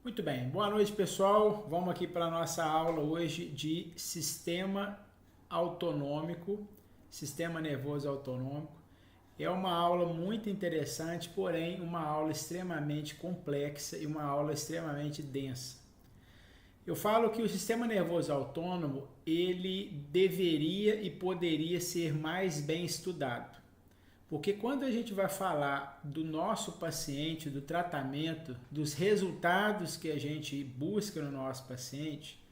Muito bem, boa noite pessoal, vamos aqui para a nossa aula hoje de sistema autonômico, sistema nervoso autonômico. É uma aula muito interessante, porém uma aula extremamente complexa e uma aula extremamente densa. Eu falo que o sistema nervoso autônomo, ele deveria e poderia ser mais bem estudado. Porque quando a gente vai falar do nosso paciente, do tratamento, dos resultados que a gente busca no nosso paciente,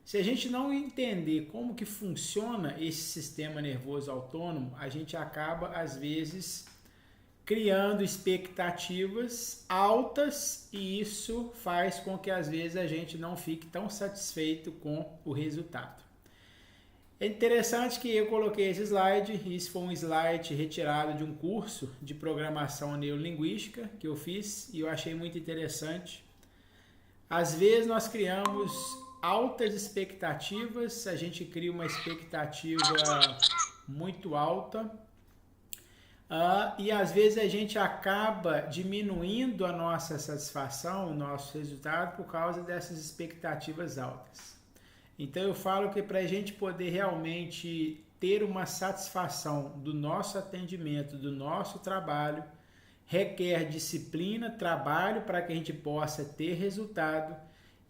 se a gente não entender como que funciona esse sistema nervoso autônomo, a gente acaba, às vezes, criando expectativas altas e isso faz com que, às vezes, a gente não fique tão satisfeito com o resultado. É interessante que eu coloquei esse slide, isso foi um slide retirado de um curso de programação neurolinguística que eu fiz e eu achei muito interessante. Às vezes nós criamos altas expectativas, a gente cria uma expectativa muito alta e às vezes a gente acaba diminuindo a nossa satisfação, o nosso resultado por causa dessas expectativas altas. Então eu falo que para a gente poder realmente ter uma satisfação do nosso atendimento, do nosso trabalho, requer disciplina, trabalho para que a gente possa ter resultado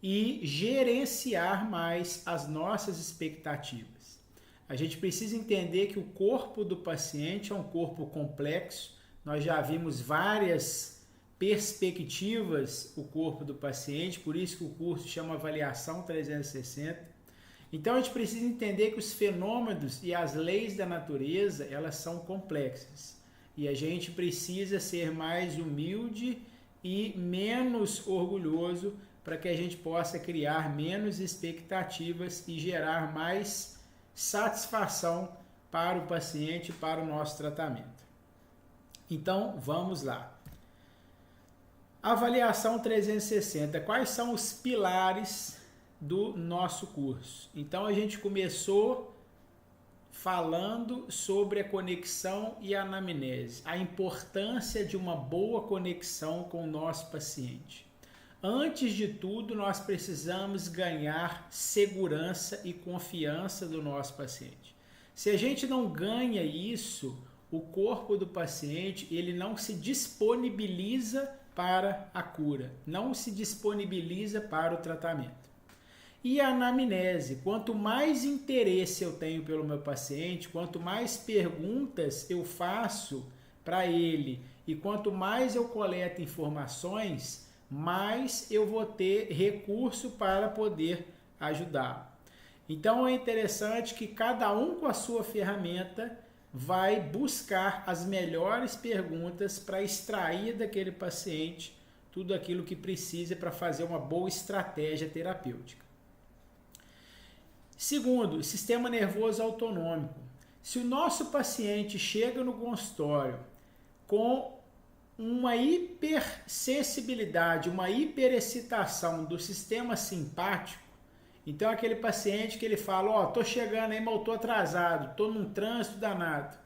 e gerenciar mais as nossas expectativas. A gente precisa entender que o corpo do paciente é um corpo complexo, nós já vimos várias perspectivas o corpo do paciente, por isso que o curso chama Avaliação 360. Então a gente precisa entender que os fenômenos e as leis da natureza, elas são complexas. E a gente precisa ser mais humilde e menos orgulhoso para que a gente possa criar menos expectativas e gerar mais satisfação para o paciente e para o nosso tratamento. Então vamos lá. Avaliação 360. Quais são os pilares do nosso curso? Então a gente começou falando sobre a conexão e a anamnese, a importância de uma boa conexão com o nosso paciente. Antes de tudo, nós precisamos ganhar segurança e confiança do nosso paciente. Se a gente não ganha isso, o corpo do paciente ele não se disponibiliza para a cura, não se disponibiliza para o tratamento. E a anamnese, quanto mais interesse eu tenho pelo meu paciente, quanto mais perguntas eu faço para ele e quanto mais eu coleto informações, mais eu vou ter recurso para poder ajudá-lo. Então é interessante que cada um com a sua ferramenta vai buscar as melhores perguntas para extrair daquele paciente tudo aquilo que precisa para fazer uma boa estratégia terapêutica. Segundo, sistema nervoso autonômico. Se o nosso paciente chega no consultório com uma hipersensibilidade, uma hiperexcitação do sistema simpático, então aquele paciente que ele fala, ó, tô chegando aí, mas eu tô atrasado, tô num trânsito danado.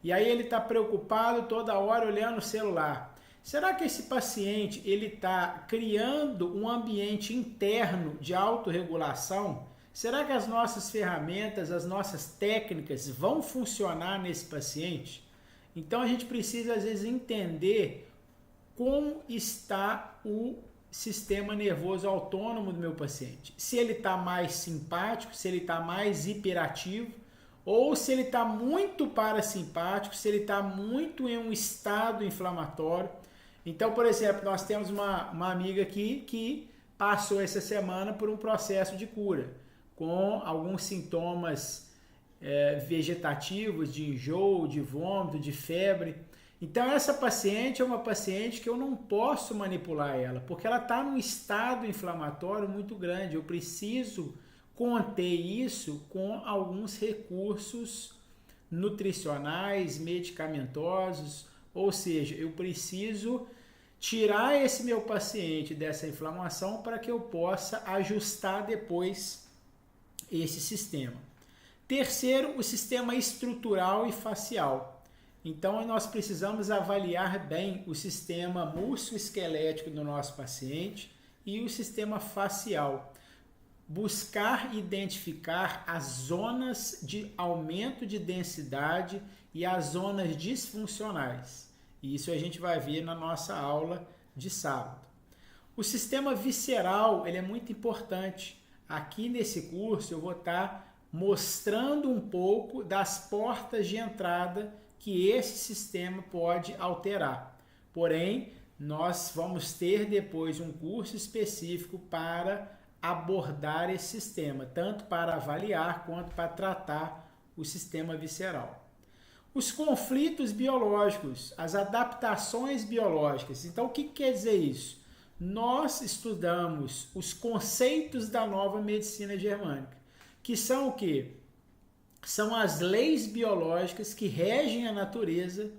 E aí ele tá preocupado toda hora olhando o celular. Será que esse paciente ele tá criando um ambiente interno de autorregulação? Será que as nossas ferramentas, as nossas técnicas vão funcionar nesse paciente? Então a gente precisa às vezes entender como está o sistema nervoso autônomo do meu paciente. Se ele está mais simpático, se ele está mais hiperativo, ou se ele está muito parasimpático, se ele está muito em um estado inflamatório. Então, por exemplo, nós temos uma amiga aqui que passou essa semana por um processo de cura, com alguns sintomas vegetativos, de enjoo, de vômito, de febre. Então essa paciente é uma paciente que eu não posso manipular ela, porque ela está num estado inflamatório muito grande. Eu preciso conter isso com alguns recursos nutricionais, medicamentosos, ou seja, eu preciso tirar esse meu paciente dessa inflamação para que eu possa ajustar depois esse sistema. Terceiro, o sistema estrutural e facial. Então, nós precisamos avaliar bem o sistema musculoesquelético do nosso paciente e o sistema facial. Buscar identificar as zonas de aumento de densidade e as zonas disfuncionais. Isso a gente vai ver na nossa aula de sábado. O sistema visceral ele é muito importante. Aqui nesse curso eu vou estar mostrando um pouco das portas de entrada que esse sistema pode alterar. Porém, nós vamos ter depois um curso específico para abordar esse sistema, tanto para avaliar quanto para tratar o sistema visceral. Os conflitos biológicos, as adaptações biológicas. Então, o que quer dizer isso? Nós estudamos os conceitos da nova medicina germânica, que são o quê? São as leis biológicas que regem a natureza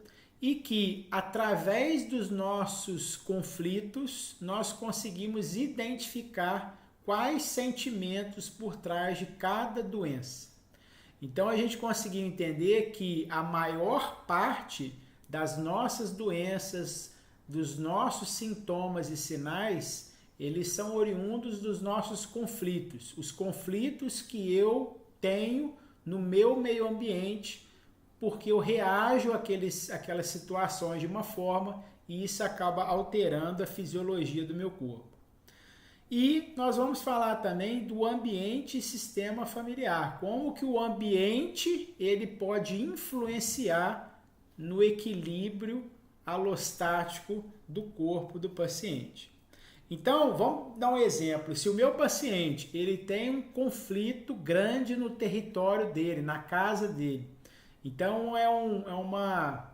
e que, através dos nossos conflitos, nós conseguimos identificar quais sentimentos por trás de cada doença. Então, a gente conseguiu entender que a maior parte das nossas doenças, dos nossos sintomas e sinais, eles são oriundos dos nossos conflitos. Os conflitos que eu tenho no meu meio ambiente, porque eu reajo àquelas situações de uma forma e isso acaba alterando a fisiologia do meu corpo. E nós vamos falar também do ambiente e sistema familiar, como que o ambiente ele pode influenciar no equilíbrio alostático do corpo do paciente. Então, vamos dar um exemplo. Se o meu paciente ele tem um conflito grande no território dele, na casa dele, então é uma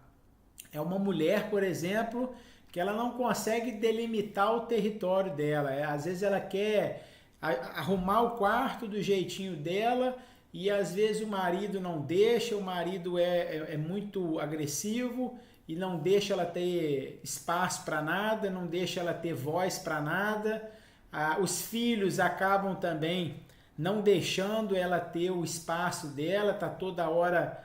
mulher, por exemplo, que ela não consegue delimitar o território dela. Às vezes ela quer arrumar o quarto do jeitinho dela e às vezes o marido não deixa, o marido é muito agressivo e não deixa ela ter espaço para nada, não deixa ela ter voz para nada. Os filhos acabam também não deixando ela ter o espaço dela, tá toda hora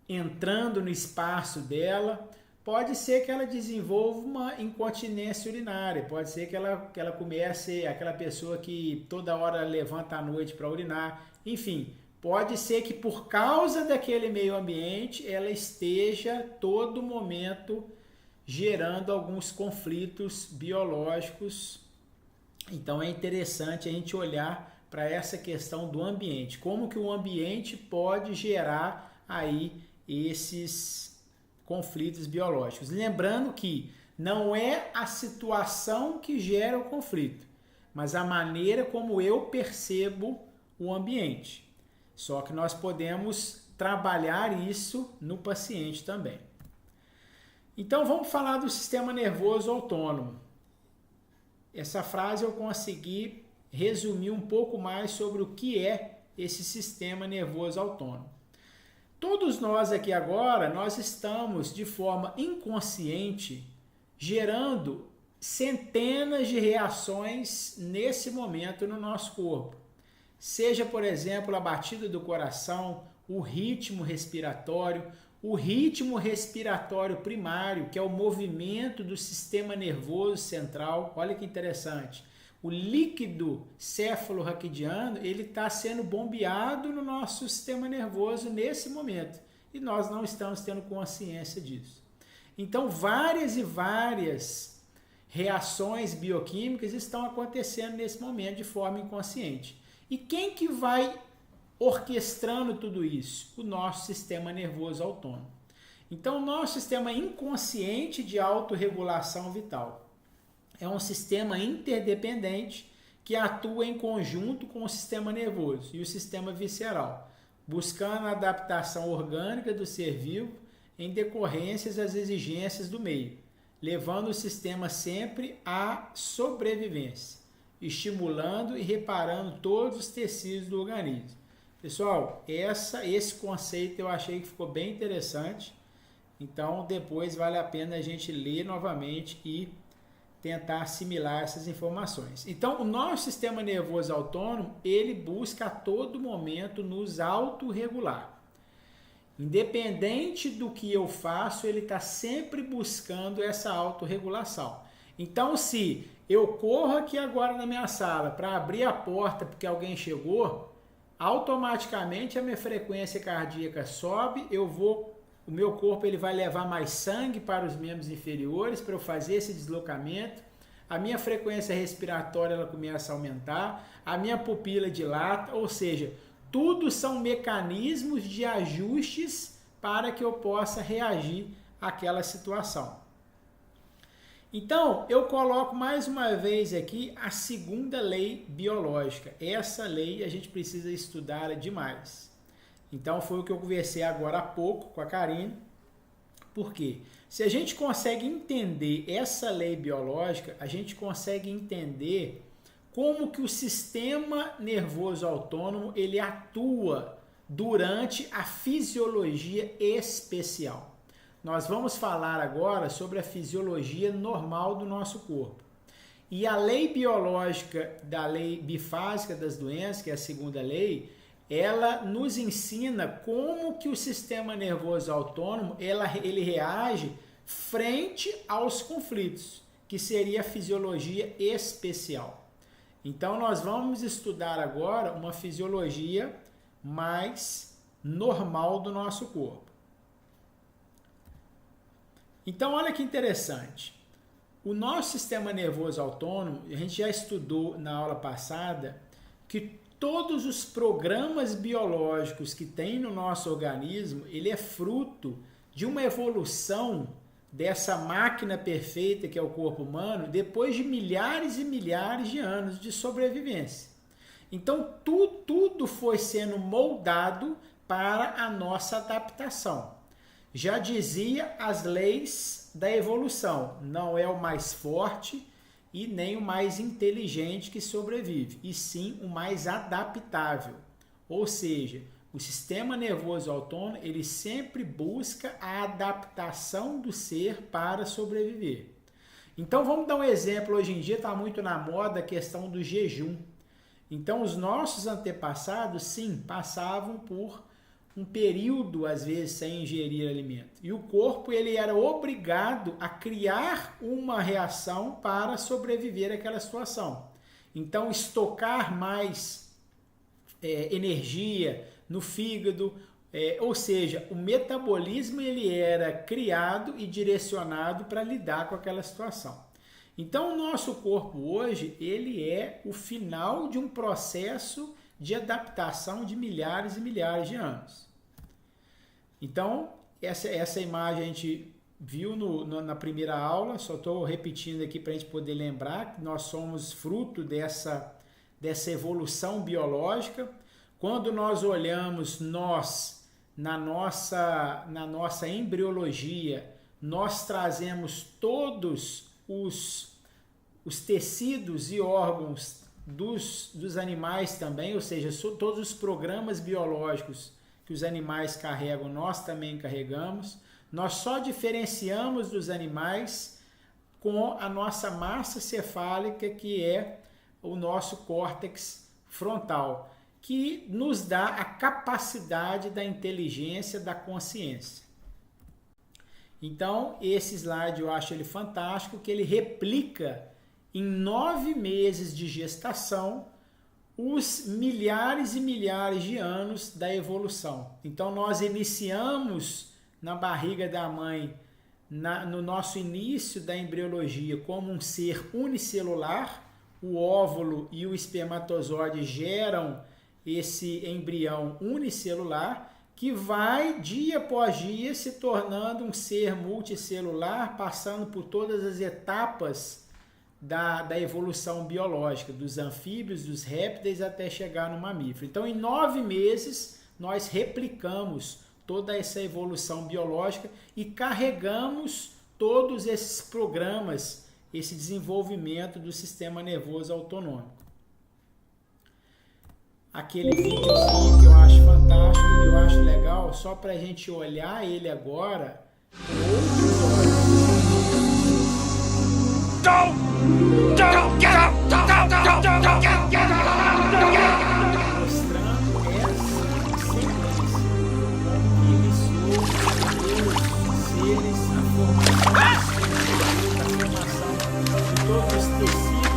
entrando no espaço dela. Pode ser que ela desenvolva uma incontinência urinária, pode ser que ela comece aquela pessoa que toda hora levanta à noite para urinar, enfim, pode ser que por causa daquele meio ambiente ela esteja todo momento gerando alguns conflitos biológicos. Então é interessante a gente olhar para essa questão do ambiente, como que o ambiente pode gerar aí esses conflitos biológicos. Lembrando que não é a situação que gera o conflito, mas a maneira como eu percebo o ambiente. Só que nós podemos trabalhar isso no paciente também. Então vamos falar do sistema nervoso autônomo. Essa frase eu consegui resumir um pouco mais sobre o que é esse sistema nervoso autônomo. Todos nós aqui agora, nós estamos de forma inconsciente gerando centenas de reações nesse momento no nosso corpo. Seja, por exemplo, a batida do coração, o ritmo respiratório primário, que é o movimento do sistema nervoso central. Olha que interessante. O líquido céfalo-raquidiano, ele está sendo bombeado no nosso sistema nervoso nesse momento. E nós não estamos tendo consciência disso. Então, várias e várias reações bioquímicas estão acontecendo nesse momento de forma inconsciente. E quem que vai orquestrando tudo isso? O nosso sistema nervoso autônomo. Então, o nosso sistema inconsciente de autorregulação vital é um sistema interdependente que atua em conjunto com o sistema nervoso e o sistema visceral, buscando a adaptação orgânica do ser vivo em decorrências das exigências do meio, levando o sistema sempre à sobrevivência, estimulando e reparando todos os tecidos do organismo. Pessoal, esse conceito eu achei que ficou bem interessante, então depois vale a pena a gente ler novamente e tentar assimilar essas informações. Então, o nosso sistema nervoso autônomo, ele busca a todo momento nos autorregular. Independente do que eu faço, ele está sempre buscando essa autorregulação. Então, se eu corro aqui agora na minha sala para abrir a porta porque alguém chegou, automaticamente a minha frequência cardíaca sobe, o meu corpo ele vai levar mais sangue para os membros inferiores para eu fazer esse deslocamento, a minha frequência respiratória ela começa a aumentar, a minha pupila dilata, ou seja, tudo são mecanismos de ajustes para que eu possa reagir àquela situação. Então, eu coloco mais uma vez aqui a segunda lei biológica. Essa lei a gente precisa estudar demais. Então, foi o que eu conversei agora há pouco com a Karine. Por quê? Se a gente consegue entender essa lei biológica, a gente consegue entender como que o sistema nervoso autônomo ele atua durante a fisiologia especial. Nós vamos falar agora sobre a fisiologia normal do nosso corpo. E a lei biológica da lei bifásica das doenças, que é a segunda lei, ela nos ensina como que o sistema nervoso autônomo ele reage frente aos conflitos, que seria a fisiologia especial. Então, nós vamos estudar agora uma fisiologia mais normal do nosso corpo. Então, olha que interessante. O nosso sistema nervoso autônomo, a gente já estudou na aula passada que todos os programas biológicos que tem no nosso organismo, ele é fruto de uma evolução dessa máquina perfeita que é o corpo humano, depois de milhares e milhares de anos de sobrevivência. Então, tudo foi sendo moldado para a nossa adaptação. Já dizia as leis da evolução, não é o mais forte e nem o mais inteligente que sobrevive, e sim o mais adaptável. Ou seja, o sistema nervoso autônomo, ele sempre busca a adaptação do ser para sobreviver. Então, vamos dar um exemplo. Hoje em dia está muito na moda a questão do jejum. Então, os nossos antepassados, sim, passavam por um período, às vezes, sem ingerir alimento. E o corpo ele era obrigado a criar uma reação para sobreviver àquela situação. Então, estocar mais energia no fígado, ou seja, o metabolismo ele era criado e direcionado para lidar com aquela situação. Então, o nosso corpo hoje, ele é o final de um processo de adaptação de milhares e milhares de anos. Então, essa imagem a gente viu na primeira aula, só estou repetindo aqui para a gente poder lembrar que nós somos fruto dessa evolução biológica. Quando nós olhamos na nossa embriologia, nós trazemos todos os tecidos e órgãos dos animais também, ou seja, todos os programas biológicos que os animais carregam, nós também carregamos. Nós só diferenciamos dos animais com a nossa massa cefálica, que é o nosso córtex frontal, que nos dá a capacidade da inteligência, da consciência. Então, esse slide eu acho ele fantástico, que ele replica em 9 meses de gestação os milhares e milhares de anos da evolução. Então, nós iniciamos na barriga da mãe, no nosso início da embriologia, como um ser unicelular. O óvulo e o espermatozoide geram esse embrião unicelular, que vai, dia após dia, se tornando um ser multicelular, passando por todas as etapas da evolução biológica, dos anfíbios, dos répteis, até chegar no mamífero. Então, em 9 meses, nós replicamos toda essa evolução biológica e carregamos todos esses programas, esse desenvolvimento do sistema nervoso autonômico. Aquele videozinho que eu acho fantástico, que eu acho legal, só para a gente olhar ele agora com outros olhos. Mostrando essa sequência, como que iniciou os seres, a formação de todos os tecidos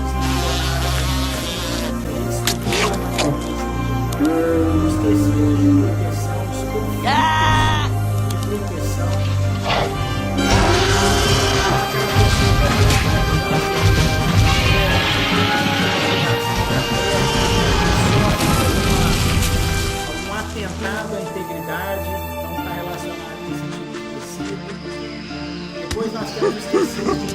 Depois nós temos os tecidos de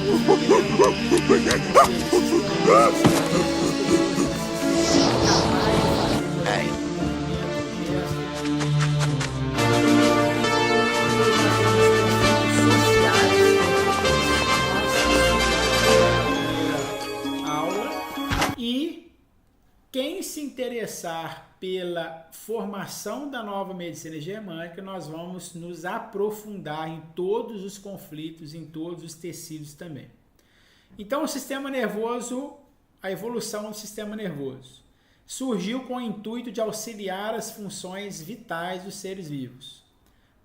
e quem se interessar pela formação da nova medicina germânica, nós vamos nos aprofundar em todos os conflitos, em todos os tecidos também. Então, o sistema nervoso, a evolução do sistema nervoso, surgiu com o intuito de auxiliar as funções vitais dos seres vivos,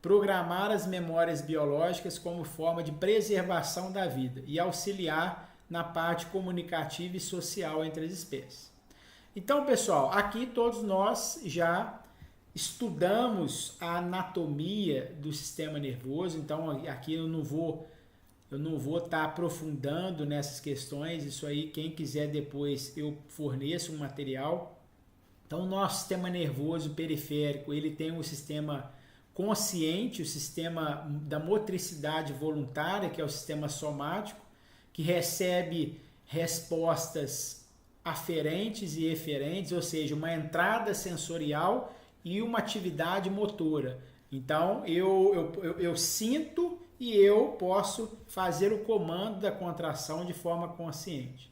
programar as memórias biológicas como forma de preservação da vida e auxiliar na parte comunicativa e social entre as espécies. Então, pessoal, aqui todos nós já estudamos a anatomia do sistema nervoso, então aqui eu não vou estar aprofundando nessas questões, isso aí quem quiser depois eu forneço um material. Então, o nosso sistema nervoso periférico, ele tem um sistema consciente, o sistema da motricidade voluntária, que é o sistema somático, que recebe respostas aferentes e eferentes, ou seja, uma entrada sensorial e uma atividade motora. Então, eu sinto e eu posso fazer o comando da contração de forma consciente.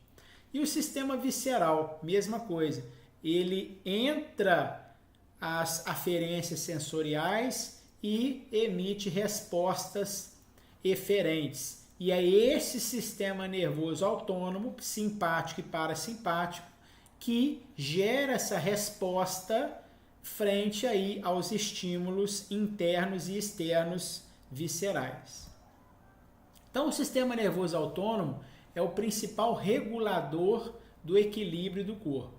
E o sistema visceral, mesma coisa. Ele entra as aferências sensoriais e emite respostas eferentes. E é esse sistema nervoso autônomo, simpático e parasimpático, que gera essa resposta frente aí aos estímulos internos e externos viscerais. Então, o sistema nervoso autônomo é o principal regulador do equilíbrio do corpo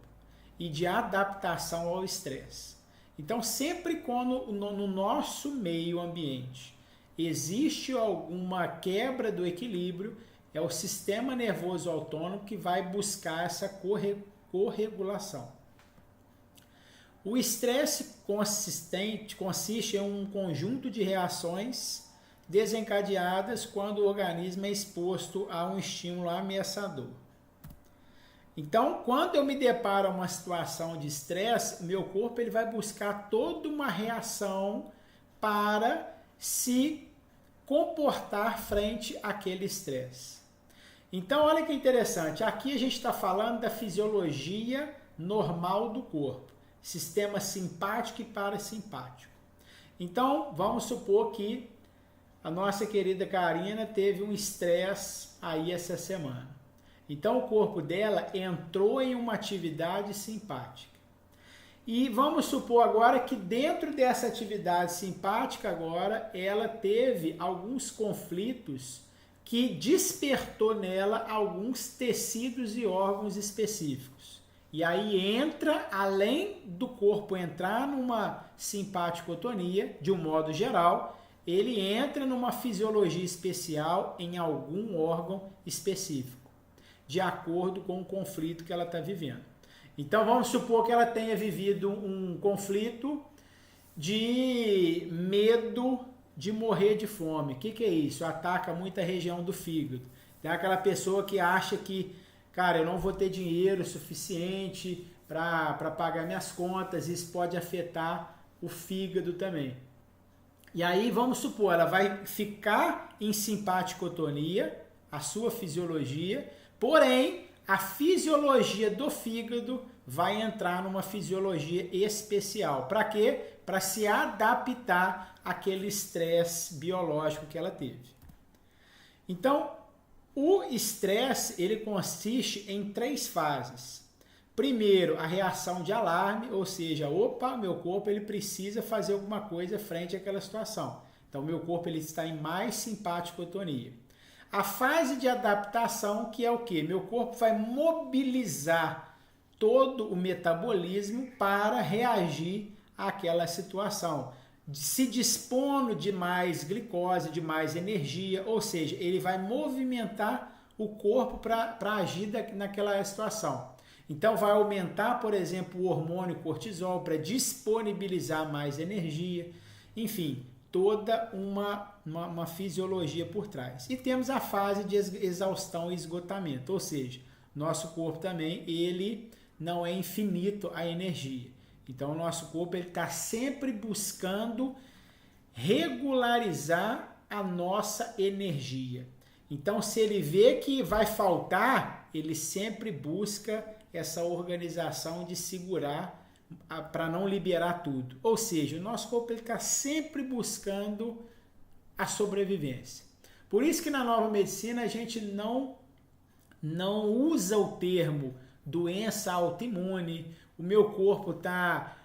e de adaptação ao estresse. Então, sempre quando no nosso meio ambiente existe alguma quebra do equilíbrio, é o sistema nervoso autônomo que vai buscar essa corregulação. O estresse consiste em um conjunto de reações desencadeadas quando o organismo é exposto a um estímulo ameaçador. Então, quando eu me deparo com uma situação de estresse, meu corpo ele vai buscar toda uma reação para se comportar frente àquele estresse. Então, olha que interessante, aqui a gente está falando da fisiologia normal do corpo, sistema simpático e parasimpático. Então, vamos supor que a nossa querida Karina teve um estresse aí essa semana. Então, o corpo dela entrou em uma atividade simpática. E vamos supor agora que dentro dessa atividade simpática agora, ela teve alguns conflitos que despertou nela alguns tecidos e órgãos específicos. E aí entra, além do corpo entrar numa simpaticotonia, de um modo geral, ele entra numa fisiologia especial em algum órgão específico, de acordo com o conflito que ela está vivendo. Então, vamos supor que ela tenha vivido um conflito de medo de morrer de fome. O que é isso? Ataca muita região do fígado. Tem aquela pessoa que acha que, cara, eu não vou ter dinheiro suficiente para pagar minhas contas, isso pode afetar o fígado também. E aí, vamos supor, ela vai ficar em simpaticotonia, a sua fisiologia, porém, a fisiologia do fígado vai entrar numa fisiologia especial. Para quê? Para se adaptar àquele estresse biológico que ela teve. Então, o estresse ele consiste em 3 fases. Primeiro, a reação de alarme, ou seja, opa, meu corpo ele precisa fazer alguma coisa frente àquela situação. Então, meu corpo ele está em mais simpaticotonia. A fase de adaptação, que é o quê? Meu corpo vai mobilizar todo o metabolismo para reagir àquela situação, se dispondo de mais glicose, de mais energia, ou seja, ele vai movimentar o corpo para agir naquela situação. Então, vai aumentar, por exemplo, o hormônio cortisol para disponibilizar mais energia, enfim, toda uma uma fisiologia por trás. E temos a fase de exaustão e esgotamento, ou seja, nosso corpo também, ele não é infinito a energia. Então, o nosso corpo está sempre buscando regularizar a nossa energia. Então, se ele vê que vai faltar, ele sempre busca essa organização de segurar para não liberar tudo. Ou seja, o nosso corpo está sempre buscando a sobrevivência. Por isso que na nova medicina a gente não usa o termo doença autoimune, o meu corpo está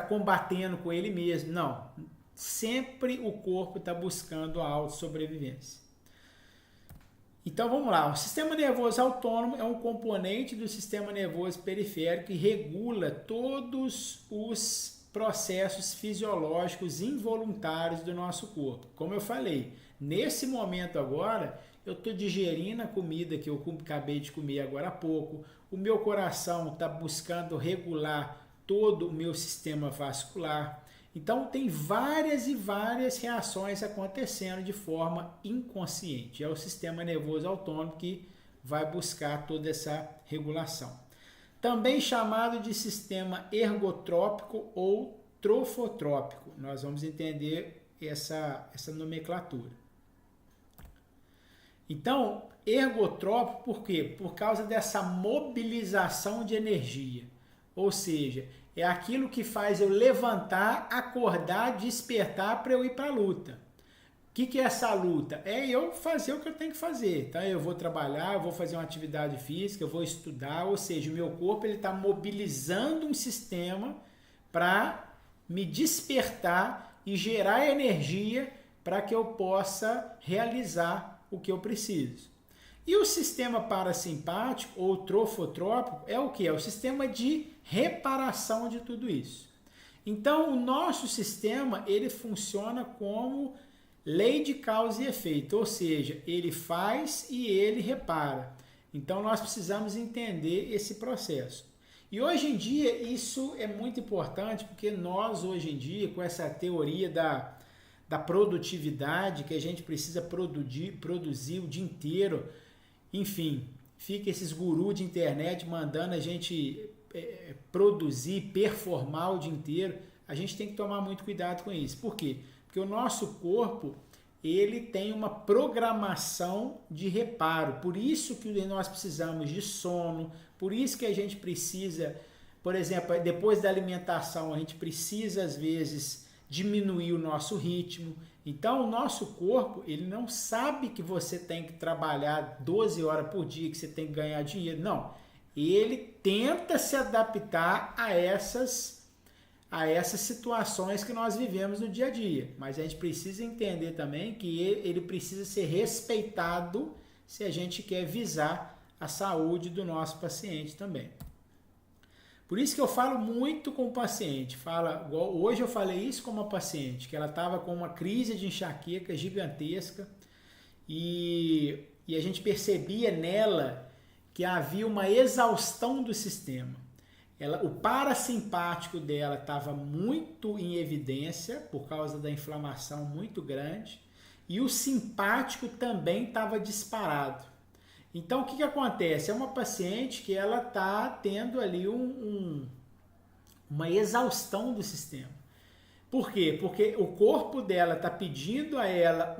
combatendo com ele mesmo. Não, sempre o corpo está buscando a autossobrevivência. Então vamos lá, o sistema nervoso autônomo é um componente do sistema nervoso periférico que regula todos os processos fisiológicos involuntários do nosso corpo. Como eu falei, nesse momento agora, eu estou digerindo a comida que eu acabei de comer agora há pouco, o meu coração está buscando regular todo o meu sistema vascular. Então, tem várias e várias reações acontecendo de forma inconsciente. É o sistema nervoso autônomo que vai buscar toda essa regulação. Também chamado de sistema ergotrópico ou trofotrópico. Nós vamos entender essa nomenclatura. Então, ergotrópico por quê? Por causa dessa mobilização de energia. Ou seja, é aquilo que faz eu levantar, acordar, despertar para eu ir para a luta. O que é essa luta? É eu fazer o que eu tenho que fazer. Então, eu vou trabalhar, eu vou fazer uma atividade física, eu vou estudar, ou seja, o meu corpo está mobilizando um sistema para me despertar e gerar energia para que eu possa realizar o que eu preciso. E o sistema parasimpático ou trofotrópico é o que? É o sistema de reparação de tudo isso. Então, o nosso sistema ele funciona como lei de causa e efeito, ou seja, ele faz e ele repara. Então, nós precisamos entender esse processo. E hoje em dia, isso é muito importante, porque nós, hoje em dia, com essa teoria da produtividade, que a gente precisa produzir o dia inteiro, enfim, fica esses gurus de internet mandando a gente produzir, performar o dia inteiro. A gente tem que tomar muito cuidado com isso. Por quê? Porque o nosso corpo, ele tem uma programação de reparo. Por isso que nós precisamos de sono, por isso que a gente precisa, por exemplo, depois da alimentação, a gente precisa, às vezes, diminuir o nosso ritmo. Então, o nosso corpo, ele não sabe que você tem que trabalhar 12 horas por dia, que você tem que ganhar dinheiro. Não. Ele tenta se adaptar a essas situações que nós vivemos no dia a dia. Mas a gente precisa entender também que ele precisa ser respeitado se a gente quer visar a saúde do nosso paciente também. Por isso que eu falo muito com o paciente. Hoje eu falei isso com uma paciente, que ela estava com uma crise de enxaqueca gigantesca e a gente percebia nela que havia uma exaustão do sistema. O parasimpático dela estava muito em evidência por causa da inflamação muito grande e o simpático também estava disparado. Então, o que acontece? É uma paciente que ela está tendo ali uma exaustão do sistema. Por quê? Porque o corpo dela está pedindo a ela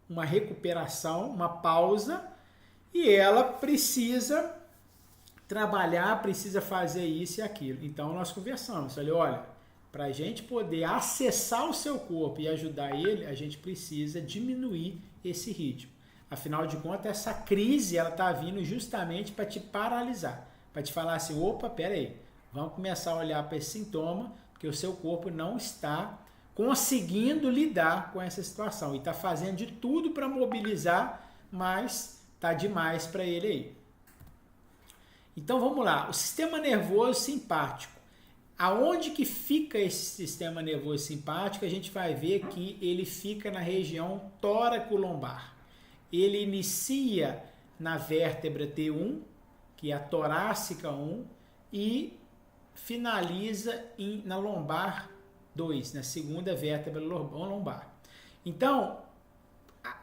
uma recuperação, uma pausa, e ela precisa trabalhar, precisa fazer isso e aquilo. Então, nós conversamos. Falei, olha, para a gente poder acessar o seu corpo e ajudar ele, a gente precisa diminuir esse ritmo. Afinal de contas, essa crise ela está vindo justamente para te paralisar, para te falar assim, opa, peraí, vamos começar a olhar para esse sintoma, porque o seu corpo não está conseguindo lidar com essa situação e está fazendo de tudo para mobilizar, mas está demais para ele aí. Então vamos lá, o sistema nervoso simpático. Aonde que fica esse sistema nervoso simpático? A gente vai ver que ele fica na região tóraco-lombar. Ele inicia na vértebra T1, que é a torácica 1, e finaliza na lombar 2, na segunda vértebra lombar. Então,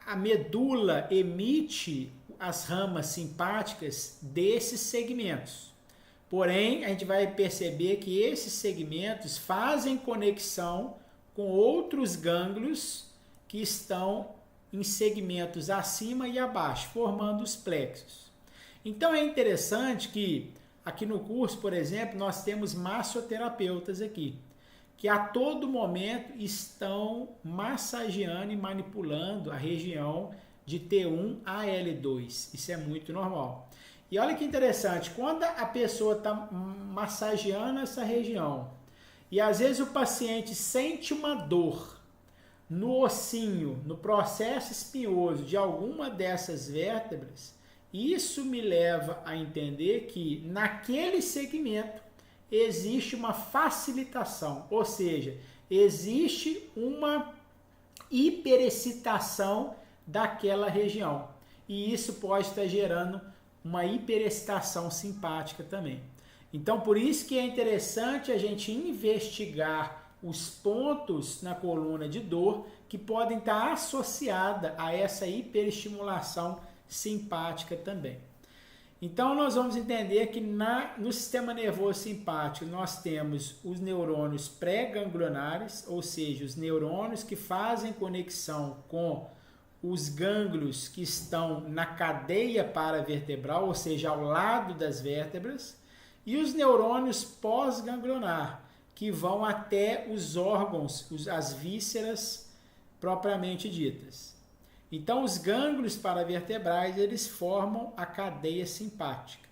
a medula emite as ramas simpáticas desses segmentos. Porém, a gente vai perceber que esses segmentos fazem conexão com outros gânglios que estão em segmentos acima e abaixo, formando os plexos. Então, é interessante que aqui no curso, por exemplo, nós temos massoterapeutas aqui, que a todo momento estão massageando e manipulando a região de T1 a L2. Isso é muito normal. E olha que interessante, quando a pessoa está massageando essa região, e às vezes o paciente sente uma dor no ossinho, no processo espinhoso de alguma dessas vértebras, isso me leva a entender que naquele segmento existe uma facilitação, ou seja, existe uma hiperexcitação daquela região. E isso pode estar gerando uma hiperexcitação simpática também. Então, por isso que é interessante a gente investigar os pontos na coluna de dor que podem estar associados a essa hiperestimulação simpática também. Então, nós vamos entender que no sistema nervoso simpático nós temos os neurônios pré-ganglionares, ou seja, os neurônios que fazem conexão com os gânglios que estão na cadeia paravertebral, ou seja, ao lado das vértebras, e os neurônios pós-ganglionar, que vão até os órgãos, as vísceras propriamente ditas. Então, os gânglios paravertebrais, eles formam a cadeia simpática.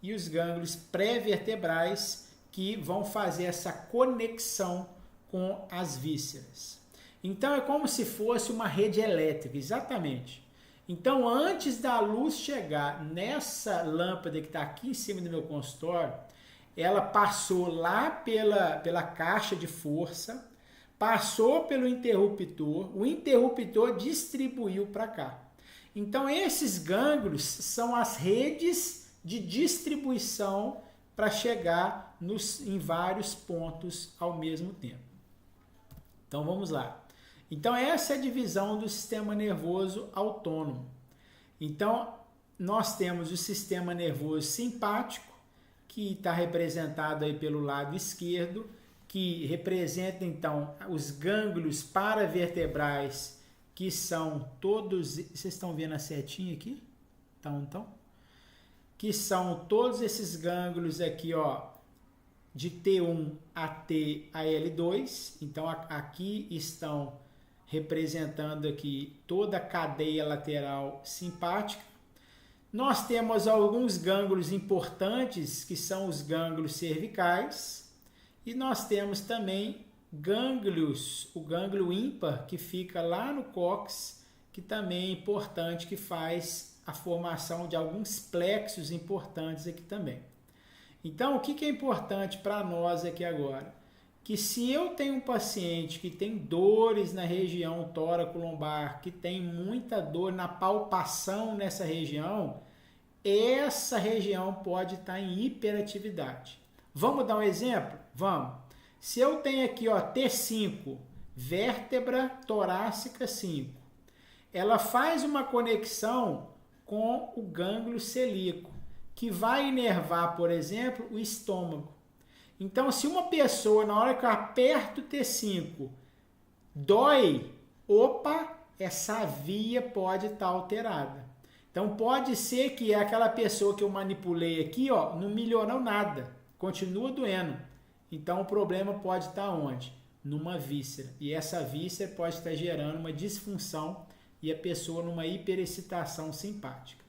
E os gânglios pré-vertebrais que vão fazer essa conexão com as vísceras. Então, é como se fosse uma rede elétrica, exatamente. Então, antes da luz chegar nessa lâmpada que está aqui em cima do meu consultório, ela passou lá pela caixa de força, passou pelo interruptor, o interruptor distribuiu para cá. Então, esses gânglios são as redes de distribuição para chegar em vários pontos ao mesmo tempo. Então, vamos lá. Então, essa é a divisão do sistema nervoso autônomo. Então, nós temos o sistema nervoso simpático, que está representado aí pelo lado esquerdo, que representa, então, os gânglios paravertebrais, que são todos... Vocês estão vendo a setinha aqui? Então? Que são todos esses gânglios aqui, ó, de T1 até a L2. Então, aqui estão representando aqui toda a cadeia lateral simpática. Nós temos alguns gânglios importantes, que são os gânglios cervicais. E nós temos também gânglios, o gânglio ímpar, que fica lá no cóccix, que também é importante, que faz a formação de alguns plexos importantes aqui também. Então, o que é importante para nós aqui agora? Que se eu tenho um paciente que tem dores na região tóraco-lombar, que tem muita dor na palpação nessa região, essa região pode estar em hiperatividade. Vamos dar um exemplo? Vamos. Se eu tenho aqui, ó, T5, vértebra torácica 5, ela faz uma conexão com o gânglio celíaco, que vai inervar, por exemplo, o estômago. Então, se uma pessoa, na hora que eu aperto o T5, dói, opa, essa via pode estar alterada. Então, pode ser que aquela pessoa que eu manipulei aqui, ó, não melhorou nada. Continua doendo. Então, o problema pode estar onde? Numa víscera. E essa víscera pode estar gerando uma disfunção e a pessoa numa hiperexcitação simpática.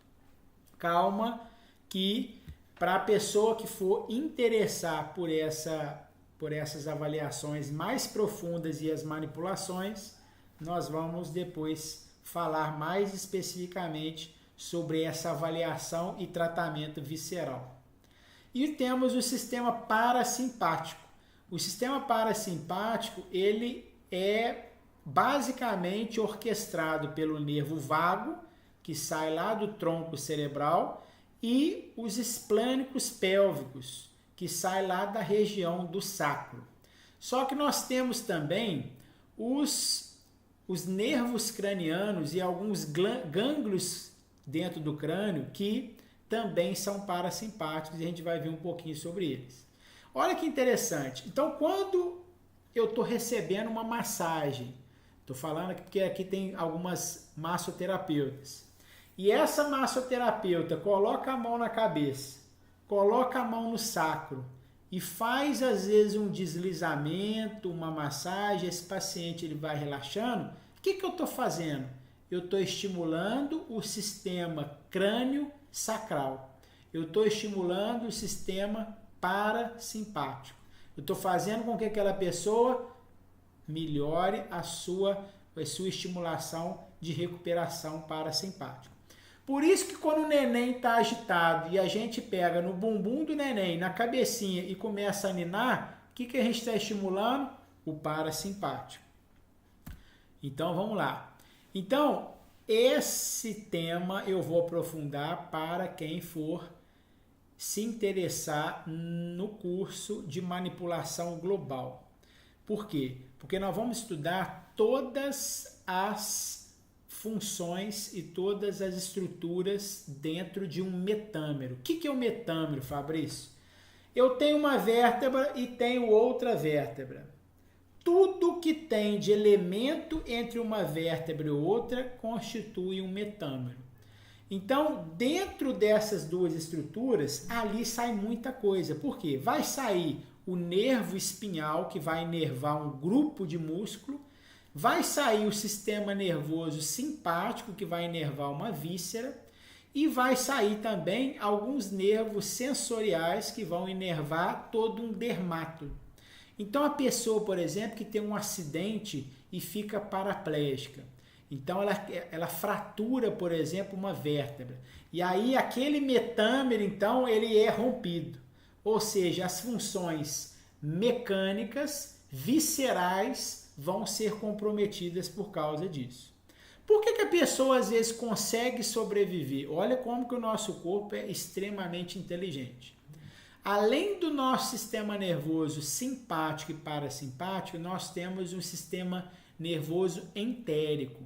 Calma que para a pessoa que for interessar por essas avaliações mais profundas e as manipulações, nós vamos depois falar mais especificamente sobre essa avaliação e tratamento visceral. E temos o sistema parasimpático. O sistema parasimpático, ele é basicamente orquestrado pelo nervo vago, que sai lá do tronco cerebral, e os esplânicos pélvicos, que sai lá da região do sacro. Só que nós temos também os nervos cranianos e alguns gânglios dentro do crânio que também são parasimpáticos e a gente vai ver um pouquinho sobre eles. Olha que interessante. Então, quando eu estou recebendo uma massagem, estou falando aqui porque aqui tem algumas massoterapeutas, e essa massoterapeuta coloca a mão na cabeça, coloca a mão no sacro e faz às vezes um deslizamento, uma massagem, esse paciente ele vai relaxando. O que eu estou fazendo? Eu estou estimulando o sistema crânio-sacral. Eu estou estimulando o sistema parasimpático. Eu estou fazendo com que aquela pessoa melhore a sua estimulação de recuperação parasimpática. Por isso que quando o neném está agitado e a gente pega no bumbum do neném, na cabecinha e começa a ninar, o que a gente está estimulando? O parasimpático. Então vamos lá. Então esse tema eu vou aprofundar para quem for se interessar no curso de manipulação global. Por quê? Porque nós vamos estudar todas as funções e todas as estruturas dentro de um metâmero. O que é o metâmero, Fabrício? Eu tenho uma vértebra e tenho outra vértebra. Tudo que tem de elemento entre uma vértebra e outra constitui um metâmero. Então, dentro dessas duas estruturas, ali sai muita coisa. Por quê? Vai sair o nervo espinhal, que vai inervar um grupo de músculo, vai sair o sistema nervoso simpático, que vai inervar uma víscera, e vai sair também alguns nervos sensoriais que vão inervar todo um dermato. Então, a pessoa, por exemplo, que tem um acidente e fica paraplégica, então ela fratura, por exemplo, uma vértebra, e aí aquele metâmero, então, ele é rompido, ou seja, as funções mecânicas, viscerais, vão ser comprometidas por causa disso. Por que a pessoa às vezes consegue sobreviver? Olha como que o nosso corpo é extremamente inteligente. Além do nosso sistema nervoso simpático e parasimpático, nós temos um sistema nervoso entérico,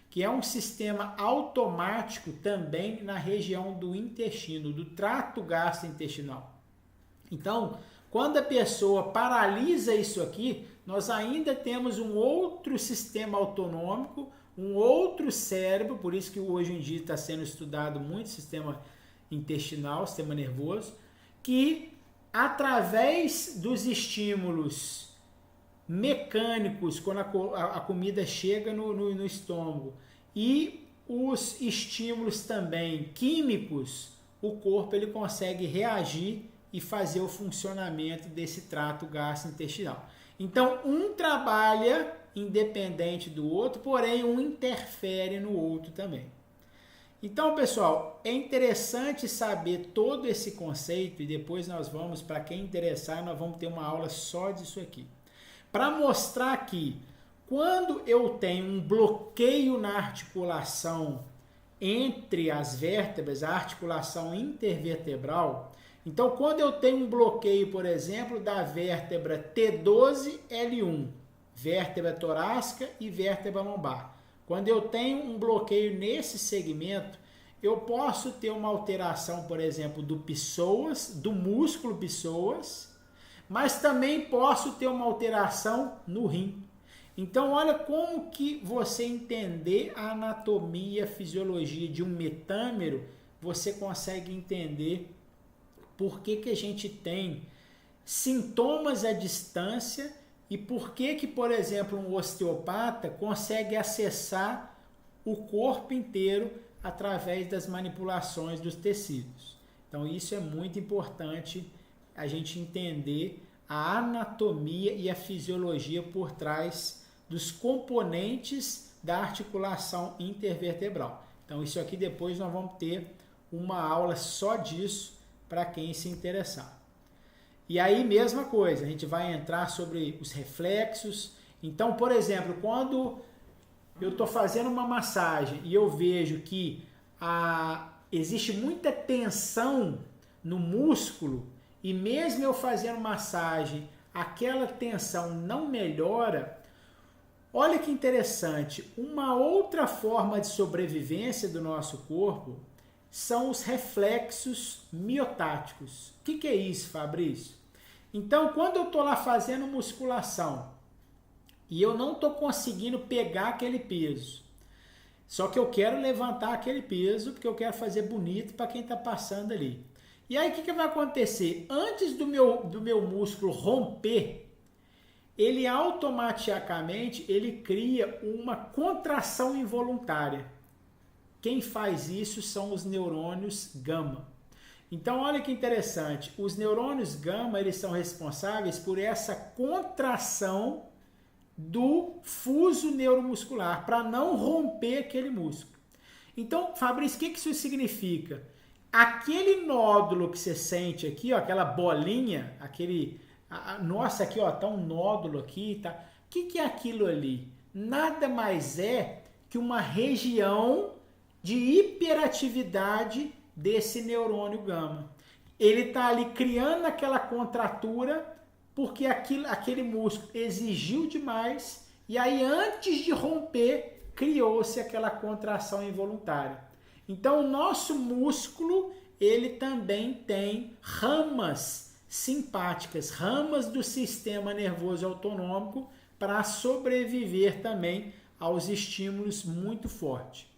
que é um sistema automático também na região do intestino, do trato gastrointestinal. Então, quando a pessoa paralisa isso aqui, nós ainda temos um outro sistema autonômico, um outro cérebro, por isso que hoje em dia está sendo estudado muito sistema intestinal, sistema nervoso, que através dos estímulos mecânicos, quando a comida chega no estômago, e os estímulos também químicos, o corpo ele consegue reagir e fazer o funcionamento desse trato gastrointestinal. Então, um trabalha independente do outro, porém um interfere no outro também. Então, pessoal, é interessante saber todo esse conceito e depois nós vamos, para quem interessar, nós vamos ter uma aula só disso aqui. Para mostrar que quando eu tenho um bloqueio na articulação entre as vértebras, a articulação intervertebral, então quando eu tenho um bloqueio, por exemplo, da vértebra T12L1, vértebra torácica e vértebra lombar, quando eu tenho um bloqueio nesse segmento, eu posso ter uma alteração, por exemplo, do psoas, do músculo psoas, mas também posso ter uma alteração no rim. Então, olha como que você entender a anatomia, a fisiologia de um metâmero, você consegue entender por que a gente tem sintomas à distância e por que, por exemplo, um osteopata consegue acessar o corpo inteiro através das manipulações dos tecidos. Então, isso é muito importante a gente entender a anatomia e a fisiologia por trás dos componentes da articulação intervertebral. Então, isso aqui depois nós vamos ter uma aula só disso para quem se interessar. E aí, mesma coisa, a gente vai entrar sobre os reflexos. Então, por exemplo, quando eu estou fazendo uma massagem e eu vejo que existe muita tensão no músculo, e mesmo eu fazendo massagem, aquela tensão não melhora, olha que interessante, uma outra forma de sobrevivência do nosso corpo são os reflexos miotáticos. O que é isso, Fabrício? Então, quando eu estou lá fazendo musculação e eu não estou conseguindo pegar aquele peso, só que eu quero levantar aquele peso porque eu quero fazer bonito para quem está passando ali. E aí o que vai acontecer? Antes do meu músculo romper, ele automaticamente cria uma contração involuntária. Quem faz isso são os neurônios gama. Então olha que interessante, os neurônios gama eles são responsáveis por essa contração do fuso neuromuscular, para não romper aquele músculo. Então, Fabrício, o que isso significa? Aquele nódulo que você sente aqui, ó, aquela bolinha, nossa, aqui ó, tá um nódulo aqui, tá? O que é aquilo ali? Nada mais é que uma região de hiperatividade desse neurônio gama. Ele tá ali criando aquela contratura porque aquele músculo exigiu demais e aí antes de romper criou-se aquela contração involuntária. Então o nosso músculo ele também tem ramas simpáticas, ramas do sistema nervoso autonômico para sobreviver também aos estímulos muito fortes.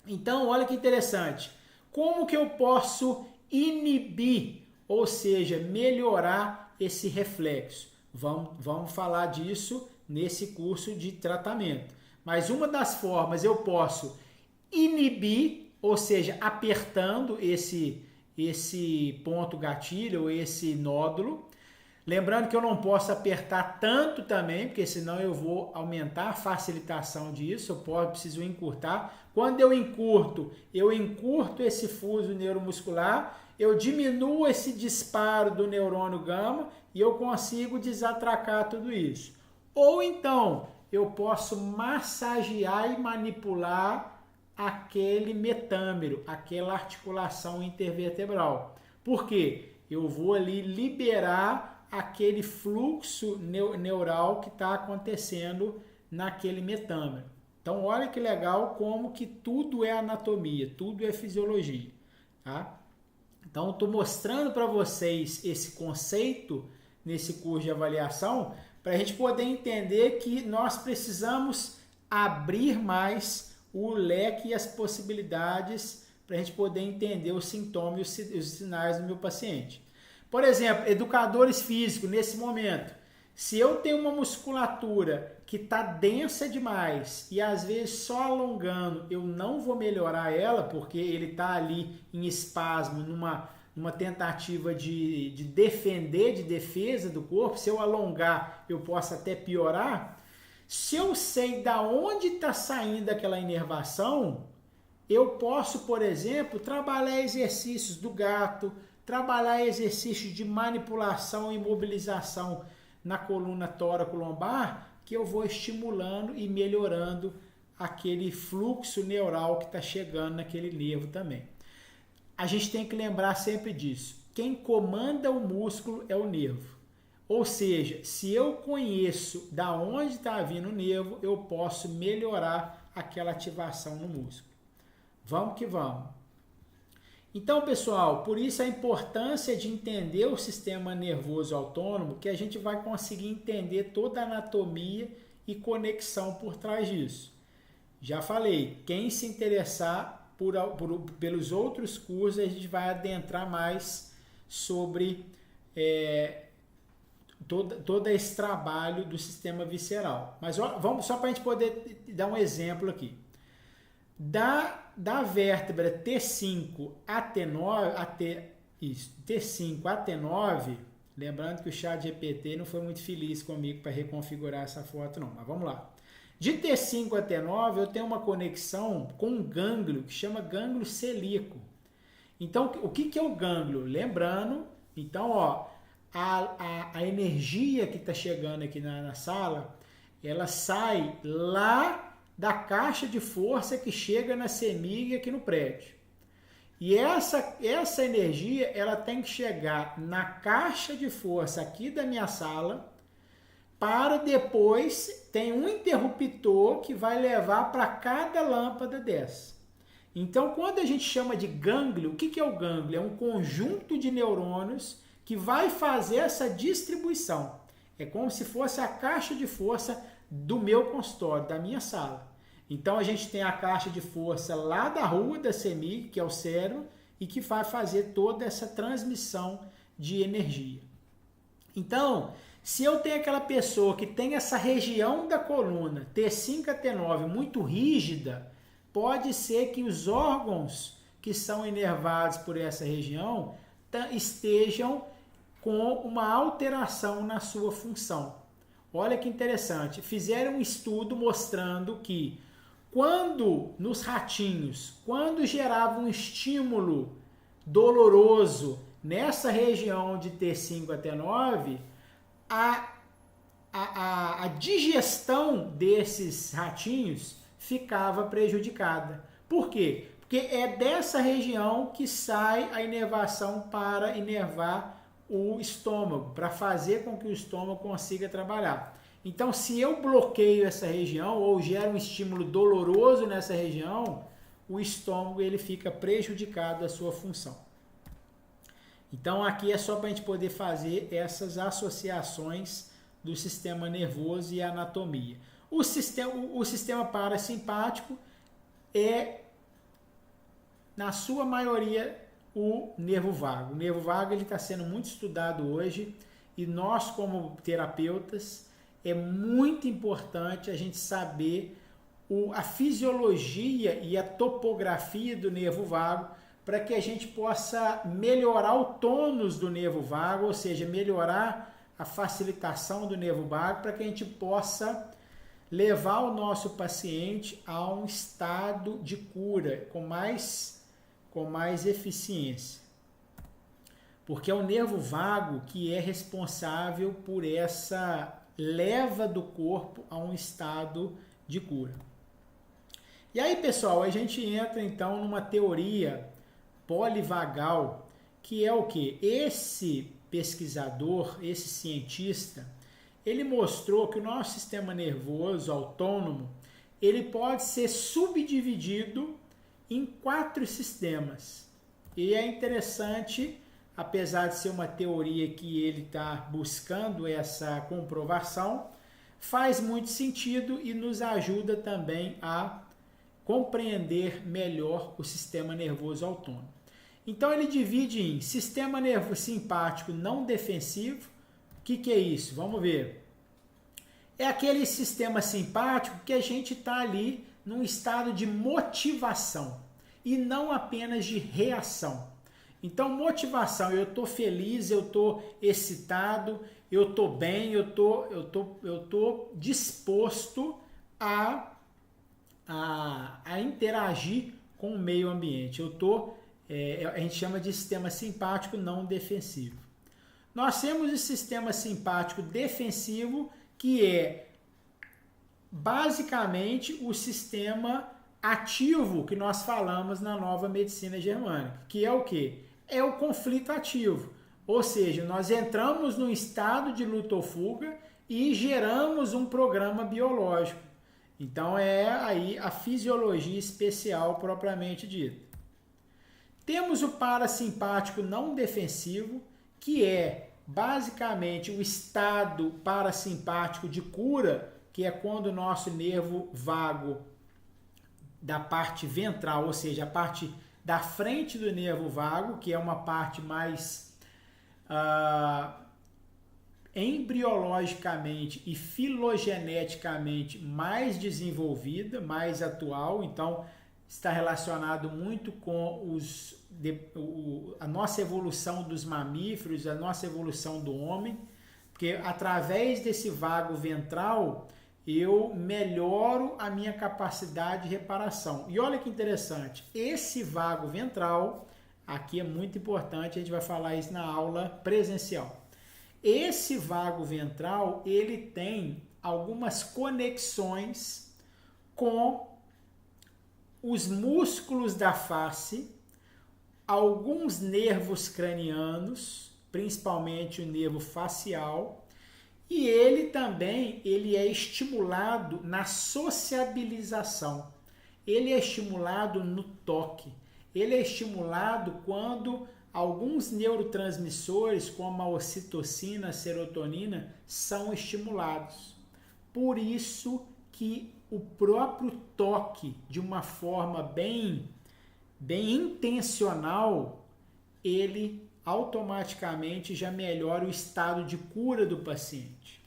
Então olha que interessante, como que eu posso inibir, ou seja, melhorar esse reflexo? Vamos falar disso nesse curso de tratamento. Mas uma das formas eu posso inibir, ou seja, apertando esse ponto gatilho, ou esse nódulo. Lembrando que eu não posso apertar tanto também, porque senão eu vou aumentar a facilitação disso, eu preciso encurtar. Quando eu encurto esse fuso neuromuscular, eu diminuo esse disparo do neurônio gama e eu consigo desatracar tudo isso. Ou então, eu posso massagear e manipular aquele metâmero, aquela articulação intervertebral. Por quê? Eu vou ali liberar aquele fluxo neural que está acontecendo naquele metâmero. Então, olha que legal como que tudo é anatomia, tudo é fisiologia, tá? Então, estou mostrando para vocês esse conceito nesse curso de avaliação para a gente poder entender que nós precisamos abrir mais o leque e as possibilidades para a gente poder entender os sintomas e os sinais do meu paciente. Por exemplo, educadores físicos, nesse momento, se eu tenho uma musculatura que está densa demais e às vezes só alongando eu não vou melhorar ela porque ele está ali em espasmo, numa tentativa de defender, de defesa do corpo, se eu alongar eu posso até piorar. Se eu sei da onde está saindo aquela inervação, eu posso, por exemplo, trabalhar exercícios do gato, trabalhar exercícios de manipulação e mobilização na coluna tóraco-lombar, que eu vou estimulando e melhorando aquele fluxo neural que está chegando naquele nervo também. A gente tem que lembrar sempre disso. Quem comanda o músculo é o nervo. Ou seja, se eu conheço da onde está vindo o nervo, eu posso melhorar aquela ativação no músculo. Vamos que vamos. Então, pessoal, por isso a importância de entender o sistema nervoso autônomo, que a gente vai conseguir entender toda a anatomia e conexão por trás disso. Já falei, quem se interessar pelos outros cursos, a gente vai adentrar mais sobre todo esse trabalho do sistema visceral. Mas vamos só para a gente poder dar um exemplo aqui. Da vértebra T5 a T9, T5 a T9, lembrando que o ChatGPT não foi muito feliz comigo para reconfigurar essa foto não, mas vamos lá. De T5 a T9 eu tenho uma conexão com um gânglio que chama gânglio celíaco. Então o que é o gânglio? Lembrando, então a energia que está chegando aqui na sala, ela sai lá da caixa de força que chega na CEMIG aqui no prédio. E essa energia, ela tem que chegar na caixa de força aqui da minha sala, para depois tem um interruptor que vai levar para cada lâmpada dessa. Então, quando a gente chama de gânglio, o que é o gânglio? É um conjunto de neurônios que vai fazer essa distribuição. É como se fosse a caixa de força do meu consultório, da minha sala. Então, a gente tem a caixa de força lá da rua da CEMIG, que é o cérebro, e que vai fazer toda essa transmissão de energia. Então, se eu tenho aquela pessoa que tem essa região da coluna, T5 a T9, muito rígida, pode ser que os órgãos que são inervados por essa região estejam com uma alteração na sua função. Olha que interessante, fizeram um estudo mostrando que nos ratinhos, quando gerava um estímulo doloroso nessa região de T5 a T9, a digestão desses ratinhos ficava prejudicada. Por quê? Porque é dessa região que sai a inervação para inervar o estômago, para fazer com que o estômago consiga trabalhar. Então, se eu bloqueio essa região ou gero um estímulo doloroso nessa região, o estômago ele fica prejudicado da sua função. Então, aqui é só para a gente poder fazer essas associações do sistema nervoso e anatomia. O sistema parasimpático é, na sua maioria, o nervo vago. O nervo vago está sendo muito estudado hoje e nós, como terapeutas, é muito importante a gente saber a fisiologia e a topografia do nervo vago para que a gente possa melhorar o tônus do nervo vago, ou seja, melhorar a facilitação do nervo vago para que a gente possa levar o nosso paciente a um estado de cura com mais eficiência. Porque é o nervo vago que é responsável por essa leva do corpo a um estado de cura. E aí, pessoal, a gente entra então numa teoria polivagal, que é o quê? Esse pesquisador, esse cientista, ele mostrou que o nosso sistema nervoso autônomo, ele pode ser subdividido em 4 sistemas. E é interessante, apesar de ser uma teoria que ele está buscando essa comprovação, faz muito sentido e nos ajuda também a compreender melhor o sistema nervoso autônomo. Então ele divide em sistema nervoso simpático não defensivo. O que é isso? Vamos ver. É aquele sistema simpático que a gente está ali num estado de motivação e não apenas de reação. Então, motivação, eu estou feliz, eu estou excitado, eu estou bem, eu tô disposto a interagir com o meio ambiente. A gente chama de sistema simpático não defensivo. Nós temos o sistema simpático defensivo, que é basicamente o sistema ativo que nós falamos na nova medicina germânica, que é o quê? É o conflito ativo. Ou seja, nós entramos num estado de luta ou fuga e geramos um programa biológico. Então é aí a fisiologia especial propriamente dita. Temos o parasimpático não defensivo, que é basicamente o estado parasimpático de cura, que é quando o nosso nervo vago da parte ventral, ou seja, a parte da frente do nervo vago, que é uma parte mais embriologicamente e filogeneticamente mais desenvolvida, mais atual, então está relacionado muito com a nossa evolução dos mamíferos, a nossa evolução do homem, porque através desse vago ventral eu melhoro a minha capacidade de reparação. E olha que interessante, esse vago ventral, aqui é muito importante, a gente vai falar isso na aula presencial. Esse vago ventral, ele tem algumas conexões com os músculos da face, alguns nervos cranianos, principalmente o nervo facial, e ele também é estimulado na sociabilização. Ele é estimulado no toque. Ele é estimulado quando alguns neurotransmissores, como a ocitocina, a serotonina, são estimulados. Por isso que o próprio toque, de uma forma bem intencional, ele automaticamente já melhora o estado de cura do paciente.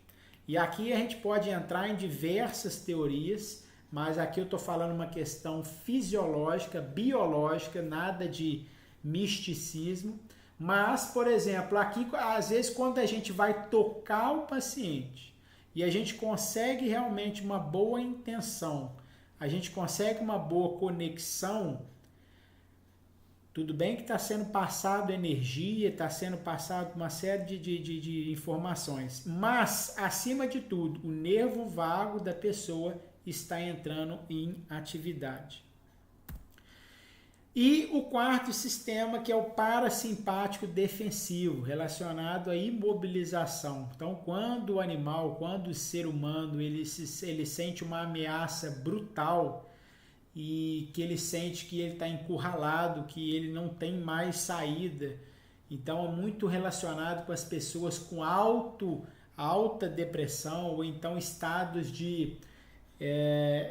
E aqui a gente pode entrar em diversas teorias, mas aqui eu estou falando uma questão fisiológica, biológica, nada de misticismo. Mas, por exemplo, aqui às vezes quando a gente vai tocar o paciente e a gente consegue realmente uma boa intenção, a gente consegue uma boa conexão. Tudo bem que está sendo passado energia, está sendo passado uma série de informações, mas, acima de tudo, o nervo vago da pessoa está entrando em atividade. E o quarto sistema, que é o parasimpático defensivo, relacionado à imobilização. Então, quando o animal, quando o ser humano, ele sente uma ameaça brutal, e que ele sente que ele está encurralado, que ele não tem mais saída. Então é muito relacionado com as pessoas com alta depressão, ou então estados de...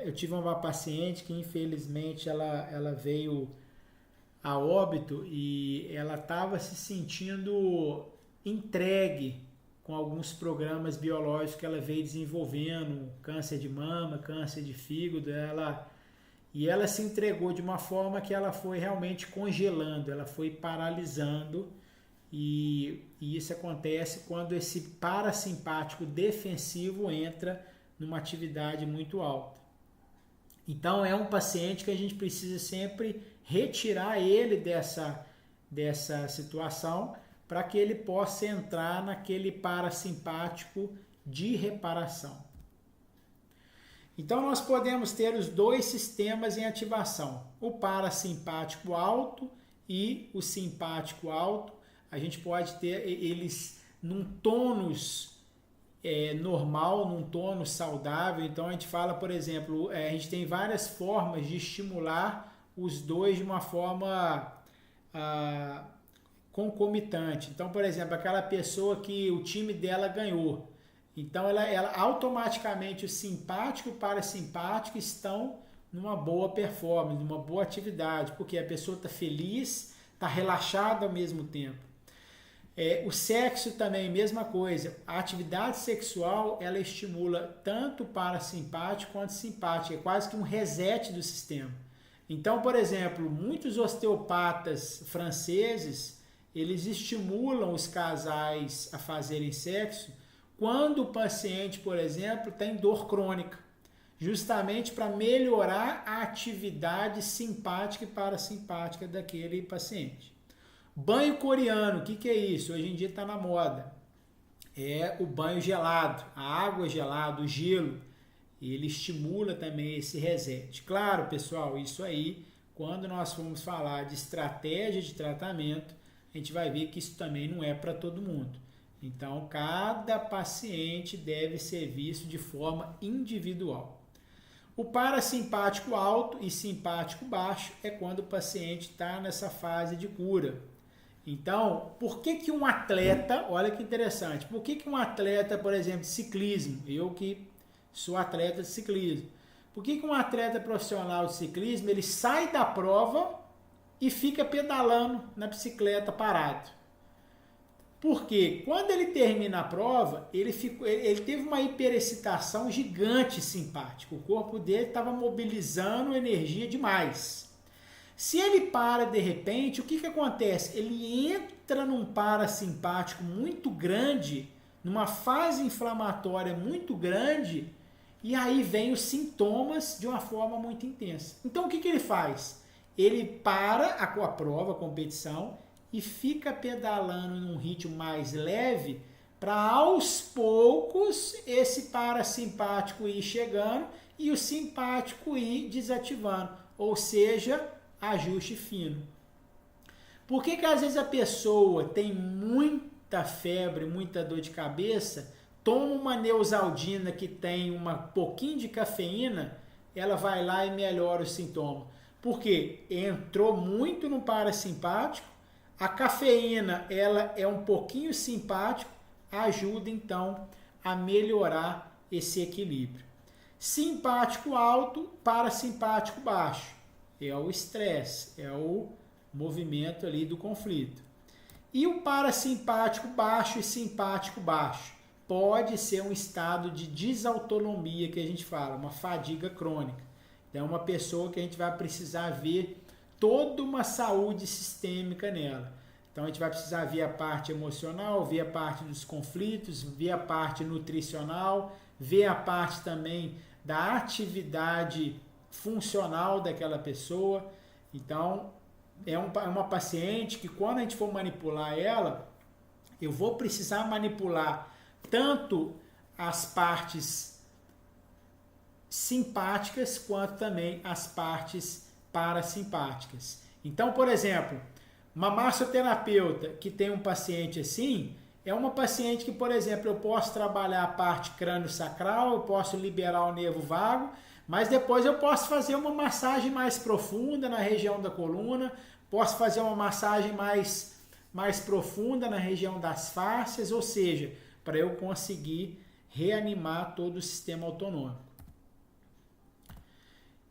eu tive uma paciente que infelizmente ela veio a óbito e ela estava se sentindo entregue com alguns programas biológicos que ela veio desenvolvendo, câncer de mama, câncer de fígado, e ela se entregou de uma forma que ela foi realmente congelando, ela foi paralisando, e isso acontece quando esse parasimpático defensivo entra numa atividade muito alta. Então é um paciente que a gente precisa sempre retirar ele dessa situação para que ele possa entrar naquele parasimpático de reparação. Então, nós podemos ter os dois sistemas em ativação, o parasimpático alto e o simpático alto. A gente pode ter eles num tônus normal, num tônus saudável. Então, a gente fala, por exemplo, a gente tem várias formas de estimular os dois de uma forma concomitante. Então, por exemplo, aquela pessoa que o time dela ganhou. Então, ela automaticamente, o simpático e o parasimpático estão numa boa performance, numa boa atividade, porque a pessoa está feliz, está relaxada ao mesmo tempo. O sexo também, mesma coisa. A atividade sexual, ela estimula tanto o parasimpático quanto o simpático. É quase que um reset do sistema. Então, por exemplo, muitos osteopatas franceses, eles estimulam os casais a fazerem sexo quando o paciente, por exemplo, tem dor crônica, justamente para melhorar a atividade simpática e parasimpática daquele paciente. Banho coreano, o que é isso? Hoje em dia está na moda. É o banho gelado, a água gelada, o gelo. Ele estimula também esse reset. Claro, pessoal, isso aí, quando nós formos falar de estratégia de tratamento, a gente vai ver que isso também não é para todo mundo. Então, cada paciente deve ser visto de forma individual. O parasimpático alto e simpático baixo é quando o paciente está nessa fase de cura. Então, por que um atleta, olha que interessante, por que um atleta, por exemplo, de ciclismo, eu que sou atleta de ciclismo, por que um atleta profissional de ciclismo, ele sai da prova e fica pedalando na bicicleta parado? Porque quando ele termina a prova, ele teve uma hiperexcitação gigante simpática. O corpo dele estava mobilizando energia demais. Se ele para de repente, o que acontece? Ele entra num parasimpático muito grande, numa fase inflamatória muito grande, e aí vem os sintomas de uma forma muito intensa. Então o que ele faz? Ele para a prova, a competição, e fica pedalando num ritmo mais leve para aos poucos esse parasimpático ir chegando e o simpático ir desativando, ou seja, ajuste fino. Por que às vezes a pessoa tem muita febre, muita dor de cabeça, toma uma Neosaldina que tem um pouquinho de cafeína, ela vai lá e melhora o sintoma? Porque entrou muito no parasimpático, a cafeína ela é um pouquinho simpático, ajuda então a melhorar esse equilíbrio. Simpático alto, parasimpático baixo. É o estresse, é o movimento ali do conflito. E o parasimpático baixo e simpático baixo pode ser um estado de desautonomia que a gente fala, uma fadiga crônica. É uma pessoa que a gente vai precisar ver toda uma saúde sistêmica nela. Então a gente vai precisar ver a parte emocional, ver a parte dos conflitos, ver a parte nutricional, ver a parte também da atividade funcional daquela pessoa. Então é uma paciente que quando a gente for manipular ela, eu vou precisar manipular tanto as partes simpáticas quanto também as partes parasimpáticas. Então, por exemplo, uma massoterapeuta que tem um paciente assim, é uma paciente que, por exemplo, eu posso trabalhar a parte crânio-sacral, eu posso liberar o nervo vago, mas depois eu posso fazer uma massagem mais profunda na região da coluna, posso fazer uma massagem mais profunda na região das fáscias, ou seja, para eu conseguir reanimar todo o sistema autonômico.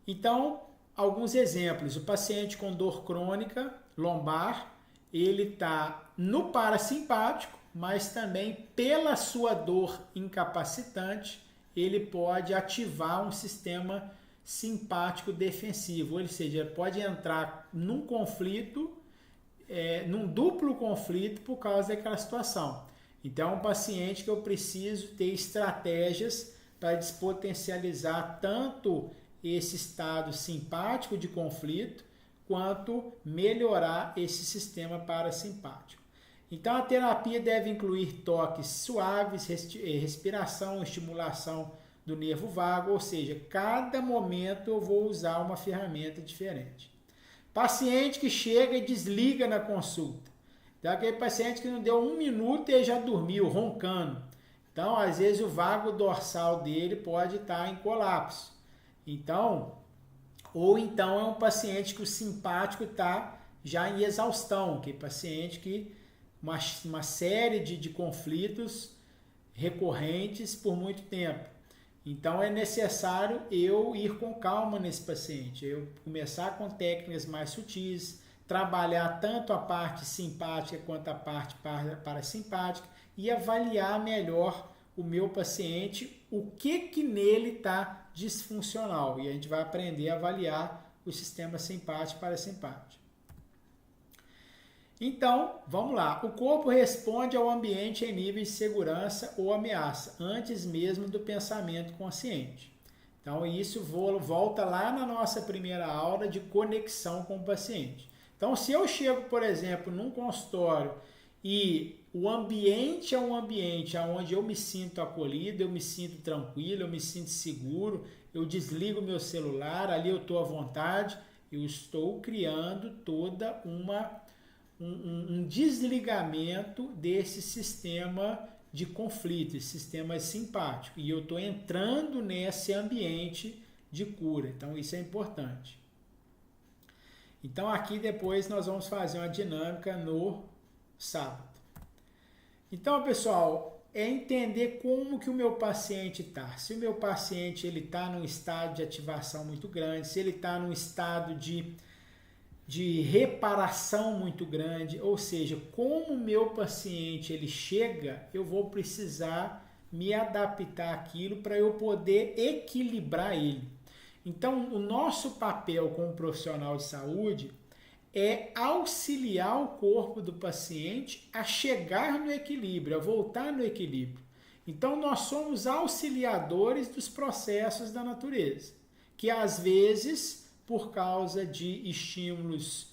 Então, alguns exemplos. O paciente com dor crônica lombar, ele está no parasimpático, mas também pela sua dor incapacitante, ele pode ativar um sistema simpático defensivo, ou seja, ele pode entrar num conflito, num duplo conflito por causa daquela situação. Então, é um paciente que eu preciso ter estratégias para despotencializar tanto esse estado simpático de conflito, quanto melhorar esse sistema parasimpático. Então, a terapia deve incluir toques suaves, respiração, estimulação do nervo vago, ou seja, cada momento eu vou usar uma ferramenta diferente. Paciente que chega e desliga na consulta. Então, aquele paciente que não deu 1 minuto e já dormiu, roncando. Então, às vezes, o vago dorsal dele pode estar em colapso. Então, ou então é um paciente que o simpático está já em exaustão, que é paciente que uma série de conflitos recorrentes por muito tempo. Então, é necessário eu ir com calma nesse paciente, eu começar com técnicas mais sutis, trabalhar tanto a parte simpática quanto a parte parasimpática e avaliar melhor o meu paciente, o que nele está disfuncional. E a gente vai aprender a avaliar o sistema simpático e parasimpático. Então, vamos lá. O corpo responde ao ambiente em níveis de segurança ou ameaça, antes mesmo do pensamento consciente. Então, isso volta lá na nossa primeira aula de conexão com o paciente. Então, se eu chego, por exemplo, num consultório e o ambiente é um ambiente onde eu me sinto acolhido, eu me sinto tranquilo, eu me sinto seguro, eu desligo meu celular, ali eu estou à vontade, eu estou criando toda um desligamento desse sistema de conflito, esse sistema simpático, e eu estou entrando nesse ambiente de cura. Então, isso é importante. Então, aqui depois nós vamos fazer uma dinâmica no sábado. Então, pessoal, é entender como que o meu paciente está. Se o meu paciente está num estado de ativação muito grande, se ele está num estado de reparação muito grande, ou seja, como o meu paciente ele chega, eu vou precisar me adaptar àquilo para eu poder equilibrar ele. Então, o nosso papel como profissional de saúde é auxiliar o corpo do paciente a chegar no equilíbrio, a voltar no equilíbrio. Então, nós somos auxiliadores dos processos da natureza, que às vezes, por causa de estímulos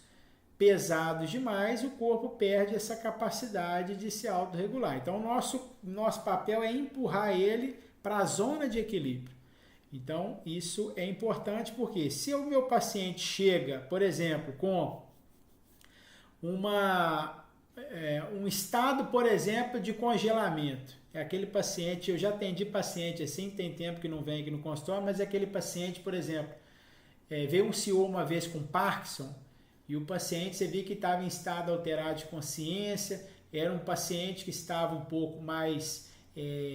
pesados demais, o corpo perde essa capacidade de se autorregular. Então, nosso papel é empurrar ele para a zona de equilíbrio. Então, isso é importante porque se o meu paciente chega, por exemplo, com um estado, por exemplo, de congelamento. É aquele paciente, eu já atendi paciente assim, tem tempo que não vem aqui no consultório, mas é aquele paciente, por exemplo, veio um senhor uma vez com Parkinson e o paciente, você viu que estava em estado alterado de consciência, era um paciente que estava um pouco mais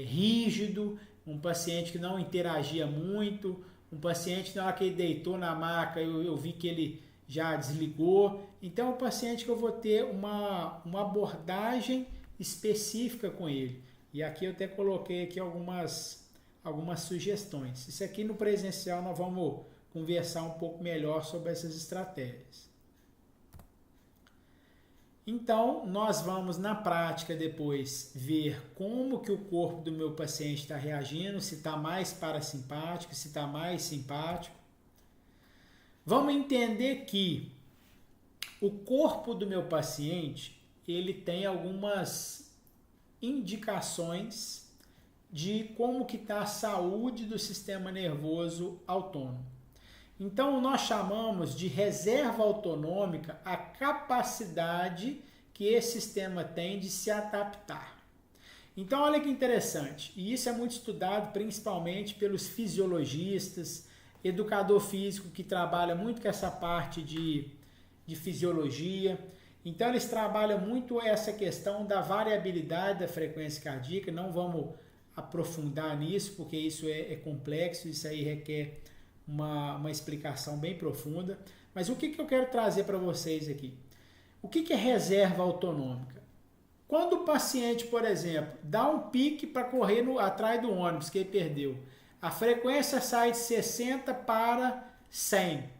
rígido, um paciente que não interagia muito, um paciente, na hora que ele deitou na maca, eu vi que ele já desligou. Então, é um paciente que eu vou ter uma abordagem específica com ele. E aqui eu até coloquei aqui algumas sugestões. Isso aqui no presencial nós vamos conversar um pouco melhor sobre essas estratégias. Então, nós vamos na prática depois ver como que o corpo do meu paciente está reagindo, se está mais parasimpático, se está mais simpático. Vamos entender que o corpo do meu paciente, ele tem algumas indicações de como que está a saúde do sistema nervoso autônomo. Então, nós chamamos de reserva autonômica a capacidade que esse sistema tem de se adaptar. Então, olha que interessante, e isso é muito estudado principalmente pelos fisiologistas, educador físico que trabalha muito com essa parte de fisiologia. Então, eles trabalham muito essa questão da variabilidade da frequência cardíaca. Não vamos aprofundar nisso, porque isso é complexo, isso aí requer uma explicação bem profunda. Mas o que eu quero trazer para vocês aqui? O que é reserva autonômica? Quando o paciente, por exemplo, dá um pique para correr atrás do ônibus que ele perdeu, a frequência sai de 60 para 100.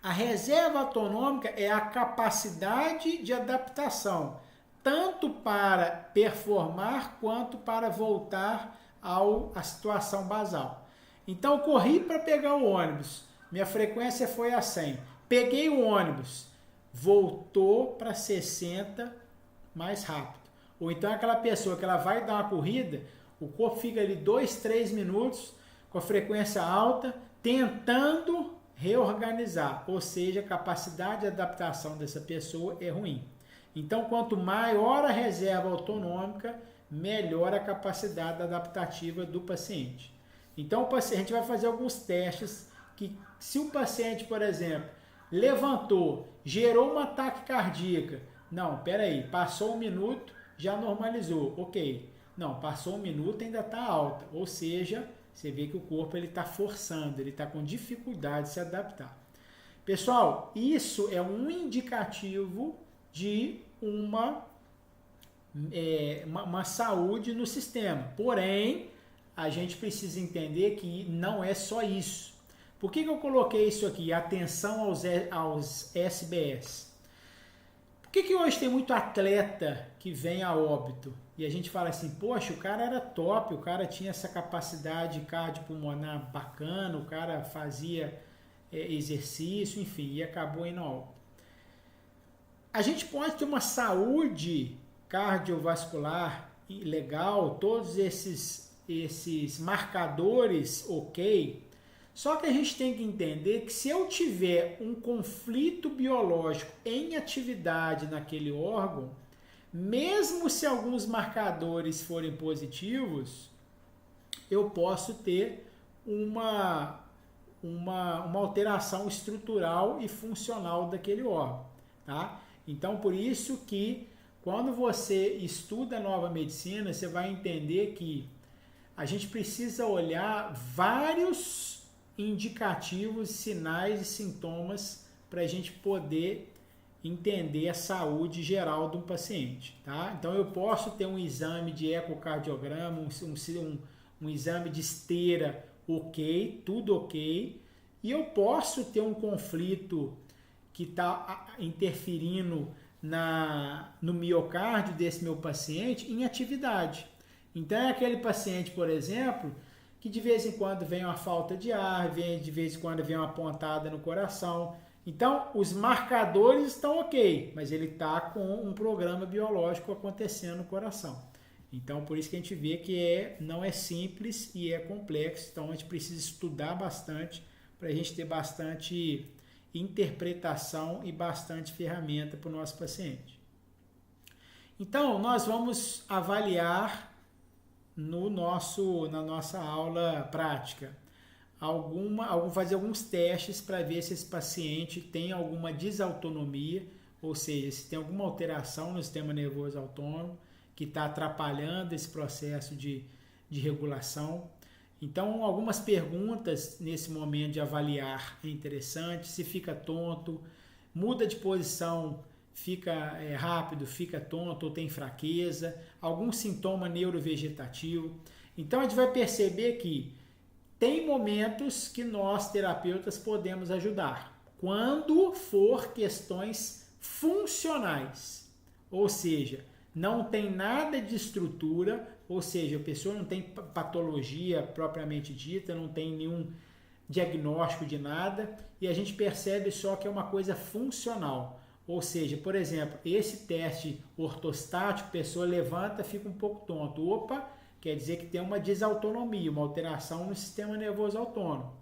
A reserva autonômica é a capacidade de adaptação, tanto para performar quanto para voltar à situação basal. Então, corri para pegar o ônibus, minha frequência foi a 100. Peguei o ônibus, voltou para 60 mais rápido. Ou então aquela pessoa que ela vai dar uma corrida, o corpo fica ali 2, 3 minutos com a frequência alta, tentando reorganizar. Ou seja, a capacidade de adaptação dessa pessoa é ruim. Então, quanto maior a reserva autonômica, melhor a capacidade adaptativa do paciente. Então, a gente vai fazer alguns testes que, se o paciente, por exemplo, levantou, gerou uma ataque cardíaca, não, peraí, passou um minuto, já normalizou, ok. Não, passou um minuto, ainda está alta, ou seja, você vê que o corpo está forçando, ele está com dificuldade de se adaptar. Pessoal, isso é um indicativo de uma saúde no sistema, porém, a gente precisa entender que não é só isso. Por que eu coloquei isso aqui? Atenção aos SBS. Por que hoje tem muito atleta que vem a óbito? E a gente fala assim, poxa, o cara era top, o cara tinha essa capacidade cardiopulmonar bacana, o cara fazia exercício, enfim, e acabou indo a óbito. A gente pode ter uma saúde cardiovascular legal, todos esses marcadores ok, só que a gente tem que entender que se eu tiver um conflito biológico em atividade naquele órgão, mesmo se alguns marcadores forem positivos, eu posso ter uma alteração estrutural e funcional daquele órgão, tá? Então, por isso que quando você estuda a nova medicina, você vai entender que a gente precisa olhar vários indicativos, sinais e sintomas para a gente poder entender a saúde geral de um paciente, tá? Então, eu posso ter um exame de ecocardiograma, um exame de esteira ok, tudo ok, e eu posso ter um conflito que está interferindo no miocárdio desse meu paciente em atividade. Então, é aquele paciente, por exemplo, que de vez em quando vem uma falta de ar, de vez em quando vem uma pontada no coração. Então, os marcadores estão ok, mas ele está com um programa biológico acontecendo no coração. Então, por isso que a gente vê que não é simples e é complexo. Então, a gente precisa estudar bastante para a gente ter bastante interpretação e bastante ferramenta para o nosso paciente. Então, nós vamos avaliar na nossa aula prática, fazer alguns testes para ver se esse paciente tem alguma desautonomia, ou seja, se tem alguma alteração no sistema nervoso autônomo que está atrapalhando esse processo de regulação. Então, algumas perguntas nesse momento de avaliar é interessante. Se fica tonto, muda de posição, fica rápido, fica tonto ou tem fraqueza, algum sintoma neurovegetativo. Então, a gente vai perceber que tem momentos que nós, terapeutas, podemos ajudar. Quando for questões funcionais, ou seja, não tem nada de estrutura, ou seja, a pessoa não tem patologia propriamente dita, não tem nenhum diagnóstico de nada, e a gente percebe só que é uma coisa funcional. Ou seja, por exemplo, esse teste ortostático, a pessoa levanta, fica um pouco tonto. Opa, quer dizer que tem uma desautonomia, uma alteração no sistema nervoso autônomo.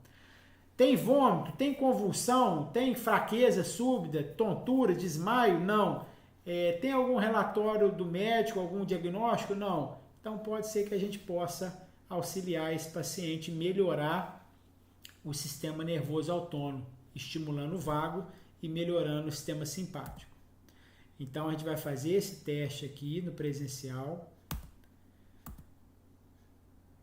Tem vômito, tem convulsão, tem fraqueza súbita, tontura, desmaio? Não. Tem algum relatório do médico, algum diagnóstico? Não. Então pode ser que a gente possa auxiliar esse paciente a melhorar o sistema nervoso autônomo, estimulando o vago e melhorando o sistema simpático. Então a gente vai fazer esse teste aqui no presencial.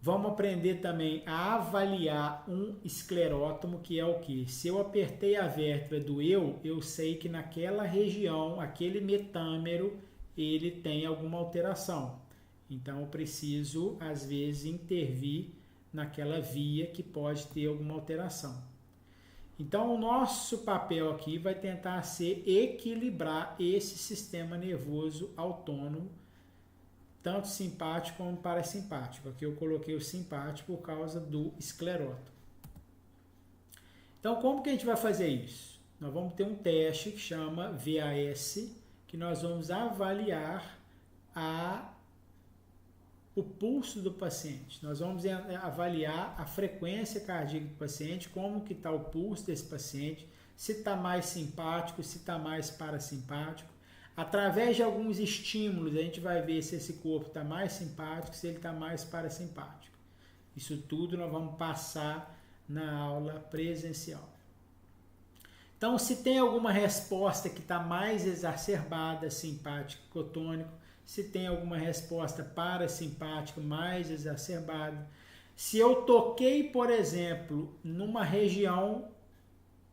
Vamos aprender também a avaliar um esclerótomo, que é o que? Se eu apertei a vértebra do eu sei que naquela região, aquele metâmero, ele tem alguma alteração. Então eu preciso, às vezes, intervir naquela via que pode ter alguma alteração. Então o nosso papel aqui vai tentar ser equilibrar esse sistema nervoso autônomo, tanto simpático como parasimpático. Aqui eu coloquei o simpático por causa do esclerótomo. Então, como que a gente vai fazer isso? Nós vamos ter um teste que chama VAS, que nós vamos avaliar o pulso do paciente. Nós vamos avaliar a frequência cardíaca do paciente, como que está o pulso desse paciente, se está mais simpático, se está mais parasimpático. Através de alguns estímulos, a gente vai ver se esse corpo está mais simpático, se ele está mais parasimpático. Isso tudo nós vamos passar na aula presencial. Então, se tem alguma resposta que está mais exacerbada, simpático, cotônico, se tem alguma resposta parasimpática mais exacerbada, se eu toquei, por exemplo, numa região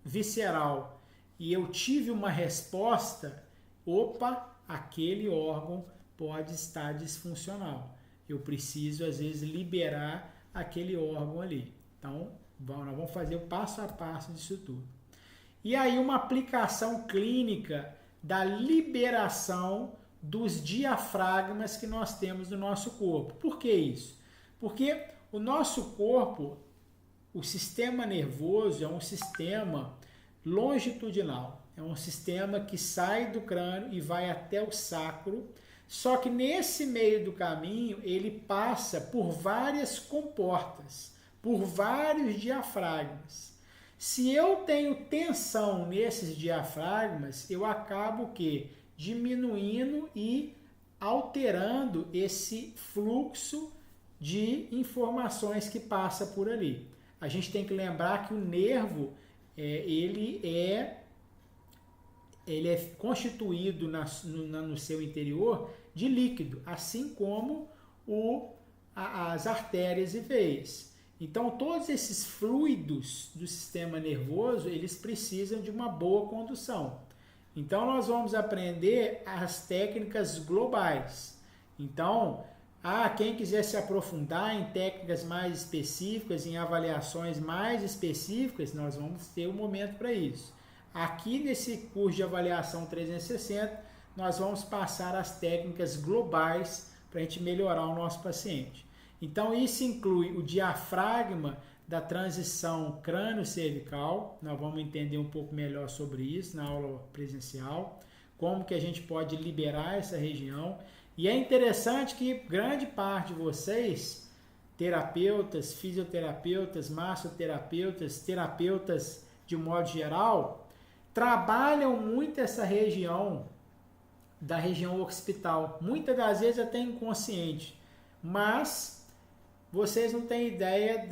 visceral e eu tive uma resposta, opa, aquele órgão pode estar disfuncional. Eu preciso, às vezes, liberar aquele órgão ali. Então, nós vamos fazer o passo a passo disso tudo. E aí, uma aplicação clínica da liberação dos diafragmas que nós temos no nosso corpo. Por que isso? Porque o nosso corpo, o sistema nervoso é um sistema longitudinal. É um sistema que sai do crânio e vai até o sacro, só que nesse meio do caminho ele passa por várias comportas, por vários diafragmas. Se eu tenho tensão nesses diafragmas, eu acabo diminuindo e alterando esse fluxo de informações que passa por ali. A gente tem que lembrar que o nervo ele é constituído no seu interior de líquido, assim como as artérias e veias. Então, todos esses fluidos do sistema nervoso, eles precisam de uma boa condução. Então, nós vamos aprender as técnicas globais. Então, quem quiser se aprofundar em técnicas mais específicas, em avaliações mais específicas, nós vamos ter um momento para isso. Aqui nesse curso de avaliação 360, nós vamos passar as técnicas globais para a gente melhorar o nosso paciente. Então, isso inclui o diafragma da transição crânio-cervical. Nós vamos entender um pouco melhor sobre isso na aula presencial, como que a gente pode liberar essa região. E é interessante que grande parte de vocês, terapeutas, fisioterapeutas, massoterapeutas, terapeutas de modo geral, trabalham muito essa região da região occipital, muitas das vezes até inconsciente, mas vocês não têm ideia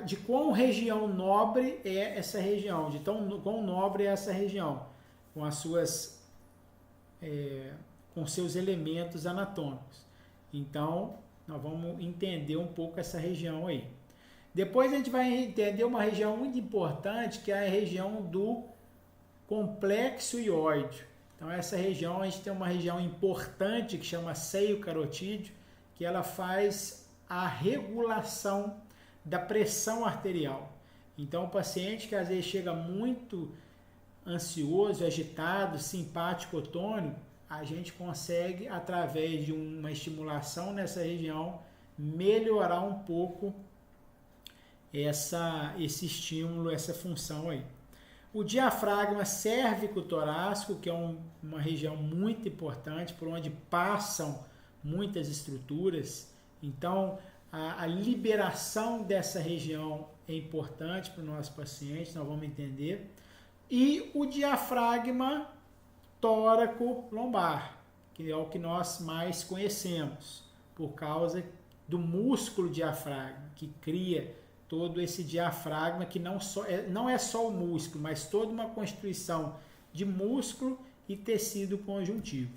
de quão região nobre é essa região, de quão nobre é essa região, com as suas, com seus elementos anatômicos. Então, nós vamos entender um pouco essa região aí. Depois a gente vai entender uma região muito importante, que é a região do complexo ióide. Então, essa região, a gente tem uma região importante que chama seio carotídeo, que ela faz a regulação da pressão arterial. Então, o paciente que às vezes chega muito ansioso, agitado, simpático, tônico, a gente consegue, através de uma estimulação nessa região, melhorar um pouco esse estímulo, essa função aí. O diafragma cérvico-torácico, que é uma região muito importante, por onde passam muitas estruturas. Então, a liberação dessa região é importante para o nosso paciente, nós vamos entender. E o diafragma tóraco-lombar, que é o que nós mais conhecemos, por causa do músculo diafragma, que cria todo esse diafragma, que não é só o músculo, mas toda uma constituição de músculo e tecido conjuntivo.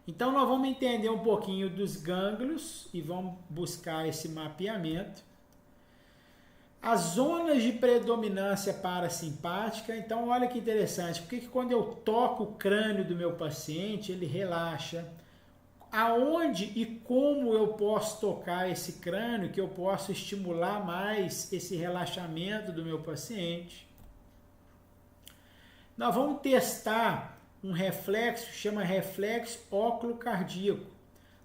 Então, nós vamos entender um pouquinho dos gânglios e vamos buscar esse mapeamento. As zonas de predominância parasimpática. Então, olha que interessante, porque quando eu toco o crânio do meu paciente, ele relaxa. Aonde e como eu posso tocar esse crânio, que eu posso estimular mais esse relaxamento do meu paciente. Nós vamos testar um reflexo, chama reflexo óculo-cardíaco.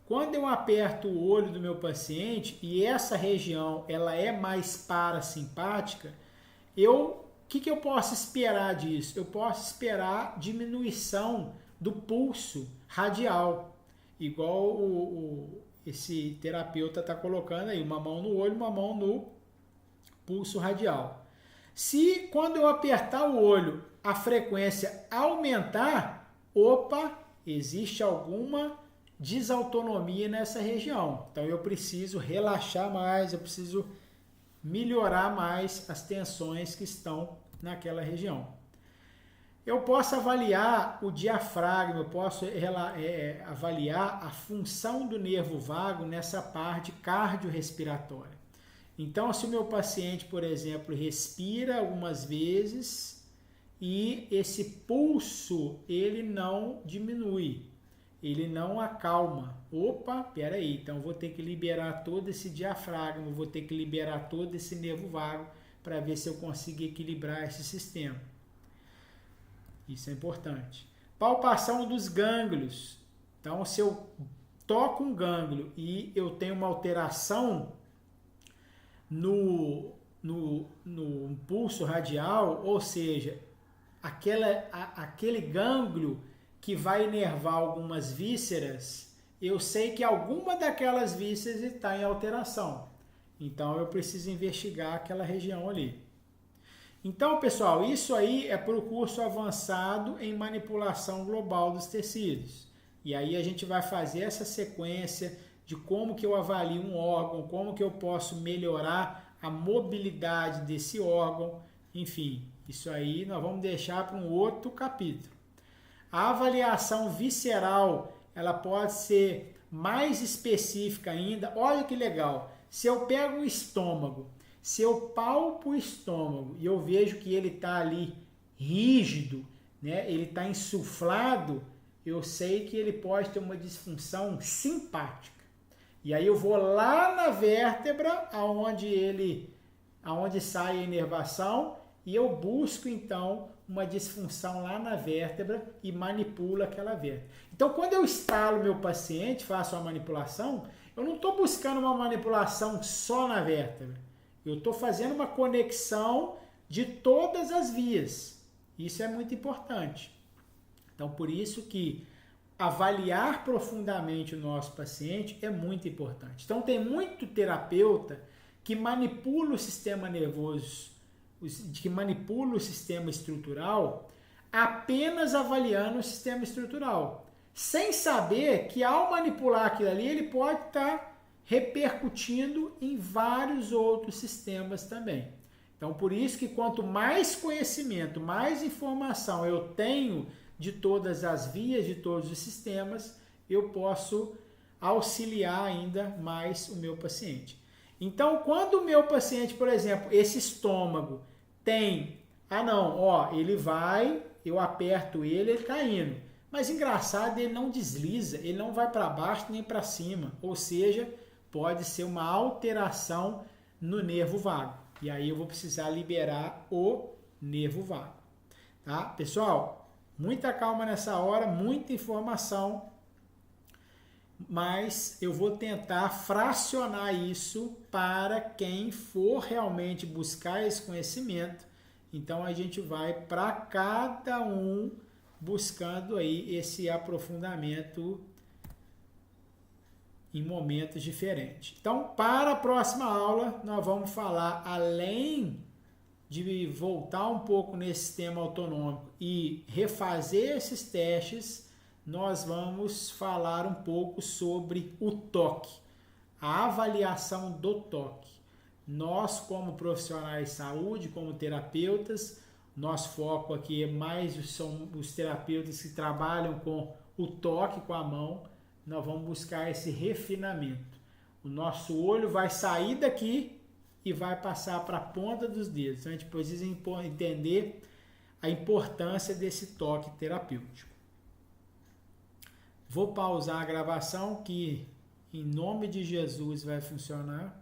Quando eu aperto o olho do meu paciente e essa região ela é mais parasimpática, o que eu posso esperar disso? Eu posso esperar diminuição do pulso radial. Igual esse terapeuta está colocando aí, uma mão no olho, uma mão no pulso radial. Se quando eu apertar o olho a frequência aumentar, existe alguma desautonomia nessa região. Então eu preciso relaxar mais, eu preciso melhorar mais as tensões que estão naquela região. Eu posso avaliar o diafragma, eu posso avaliar a função do nervo vago nessa parte cardiorrespiratória. Então, se o meu paciente, por exemplo, respira algumas vezes e esse pulso ele não diminui, ele não acalma. Peraí, então eu vou ter que liberar todo esse diafragma, vou ter que liberar todo esse nervo vago para ver se eu consigo equilibrar esse sistema. Isso é importante. Palpação dos gânglios. Então, se eu toco um gânglio e eu tenho uma alteração no pulso radial, ou seja, aquele gânglio que vai inervar algumas vísceras, eu sei que alguma daquelas vísceras está em alteração. Então, eu preciso investigar aquela região ali. Então, pessoal, isso aí é para o curso avançado em manipulação global dos tecidos. E aí a gente vai fazer essa sequência de como que eu avalio um órgão, como que eu posso melhorar a mobilidade desse órgão. Enfim, isso aí nós vamos deixar para um outro capítulo. A avaliação visceral, ela pode ser mais específica ainda. Olha que legal, se eu pego o estômago, se eu palpo o estômago e eu vejo que ele está ali rígido, né, ele está insuflado, eu sei que ele pode ter uma disfunção simpática. E aí eu vou lá na vértebra, aonde sai a inervação, e eu busco então uma disfunção lá na vértebra e manipulo aquela vértebra. Então, quando eu instalo meu paciente, faço a manipulação, eu não estou buscando uma manipulação só na vértebra. Eu estou fazendo uma conexão de todas as vias. Isso é muito importante. Então, por isso que avaliar profundamente o nosso paciente é muito importante. Então, tem muito terapeuta que manipula o sistema nervoso que manipula o sistema estrutural, apenas avaliando o sistema estrutural, sem saber que ao manipular aquilo ali, ele pode estar repercutindo em vários outros sistemas também. Então, por isso que quanto mais conhecimento, mais informação eu tenho de todas as vias, de todos os sistemas, eu posso auxiliar ainda mais o meu paciente. Então, quando o meu paciente, por exemplo, esse estômago tem, ele vai, eu aperto ele está indo. Mas engraçado, ele não desliza, ele não vai para baixo nem para cima, ou seja, pode ser uma alteração no nervo vago. E aí eu vou precisar liberar o nervo vago. Tá? Pessoal, muita calma nessa hora, muita informação, mas eu vou tentar fracionar isso para quem for realmente buscar esse conhecimento. Então a gente vai para cada um buscando aí esse aprofundamento em momentos diferentes. Então, para a próxima aula, nós vamos falar, além de voltar um pouco nesse sistema autonômico e refazer esses testes, nós vamos falar um pouco sobre o toque, a avaliação do toque. Nós, como profissionais de saúde, como terapeutas, nosso foco aqui é mais são os terapeutas que trabalham com o toque com a mão. Nós vamos buscar esse refinamento. O nosso olho vai sair daqui e vai passar para a ponta dos dedos. Então a gente precisa entender a importância desse toque terapêutico. Vou pausar a gravação que em nome de Jesus vai funcionar.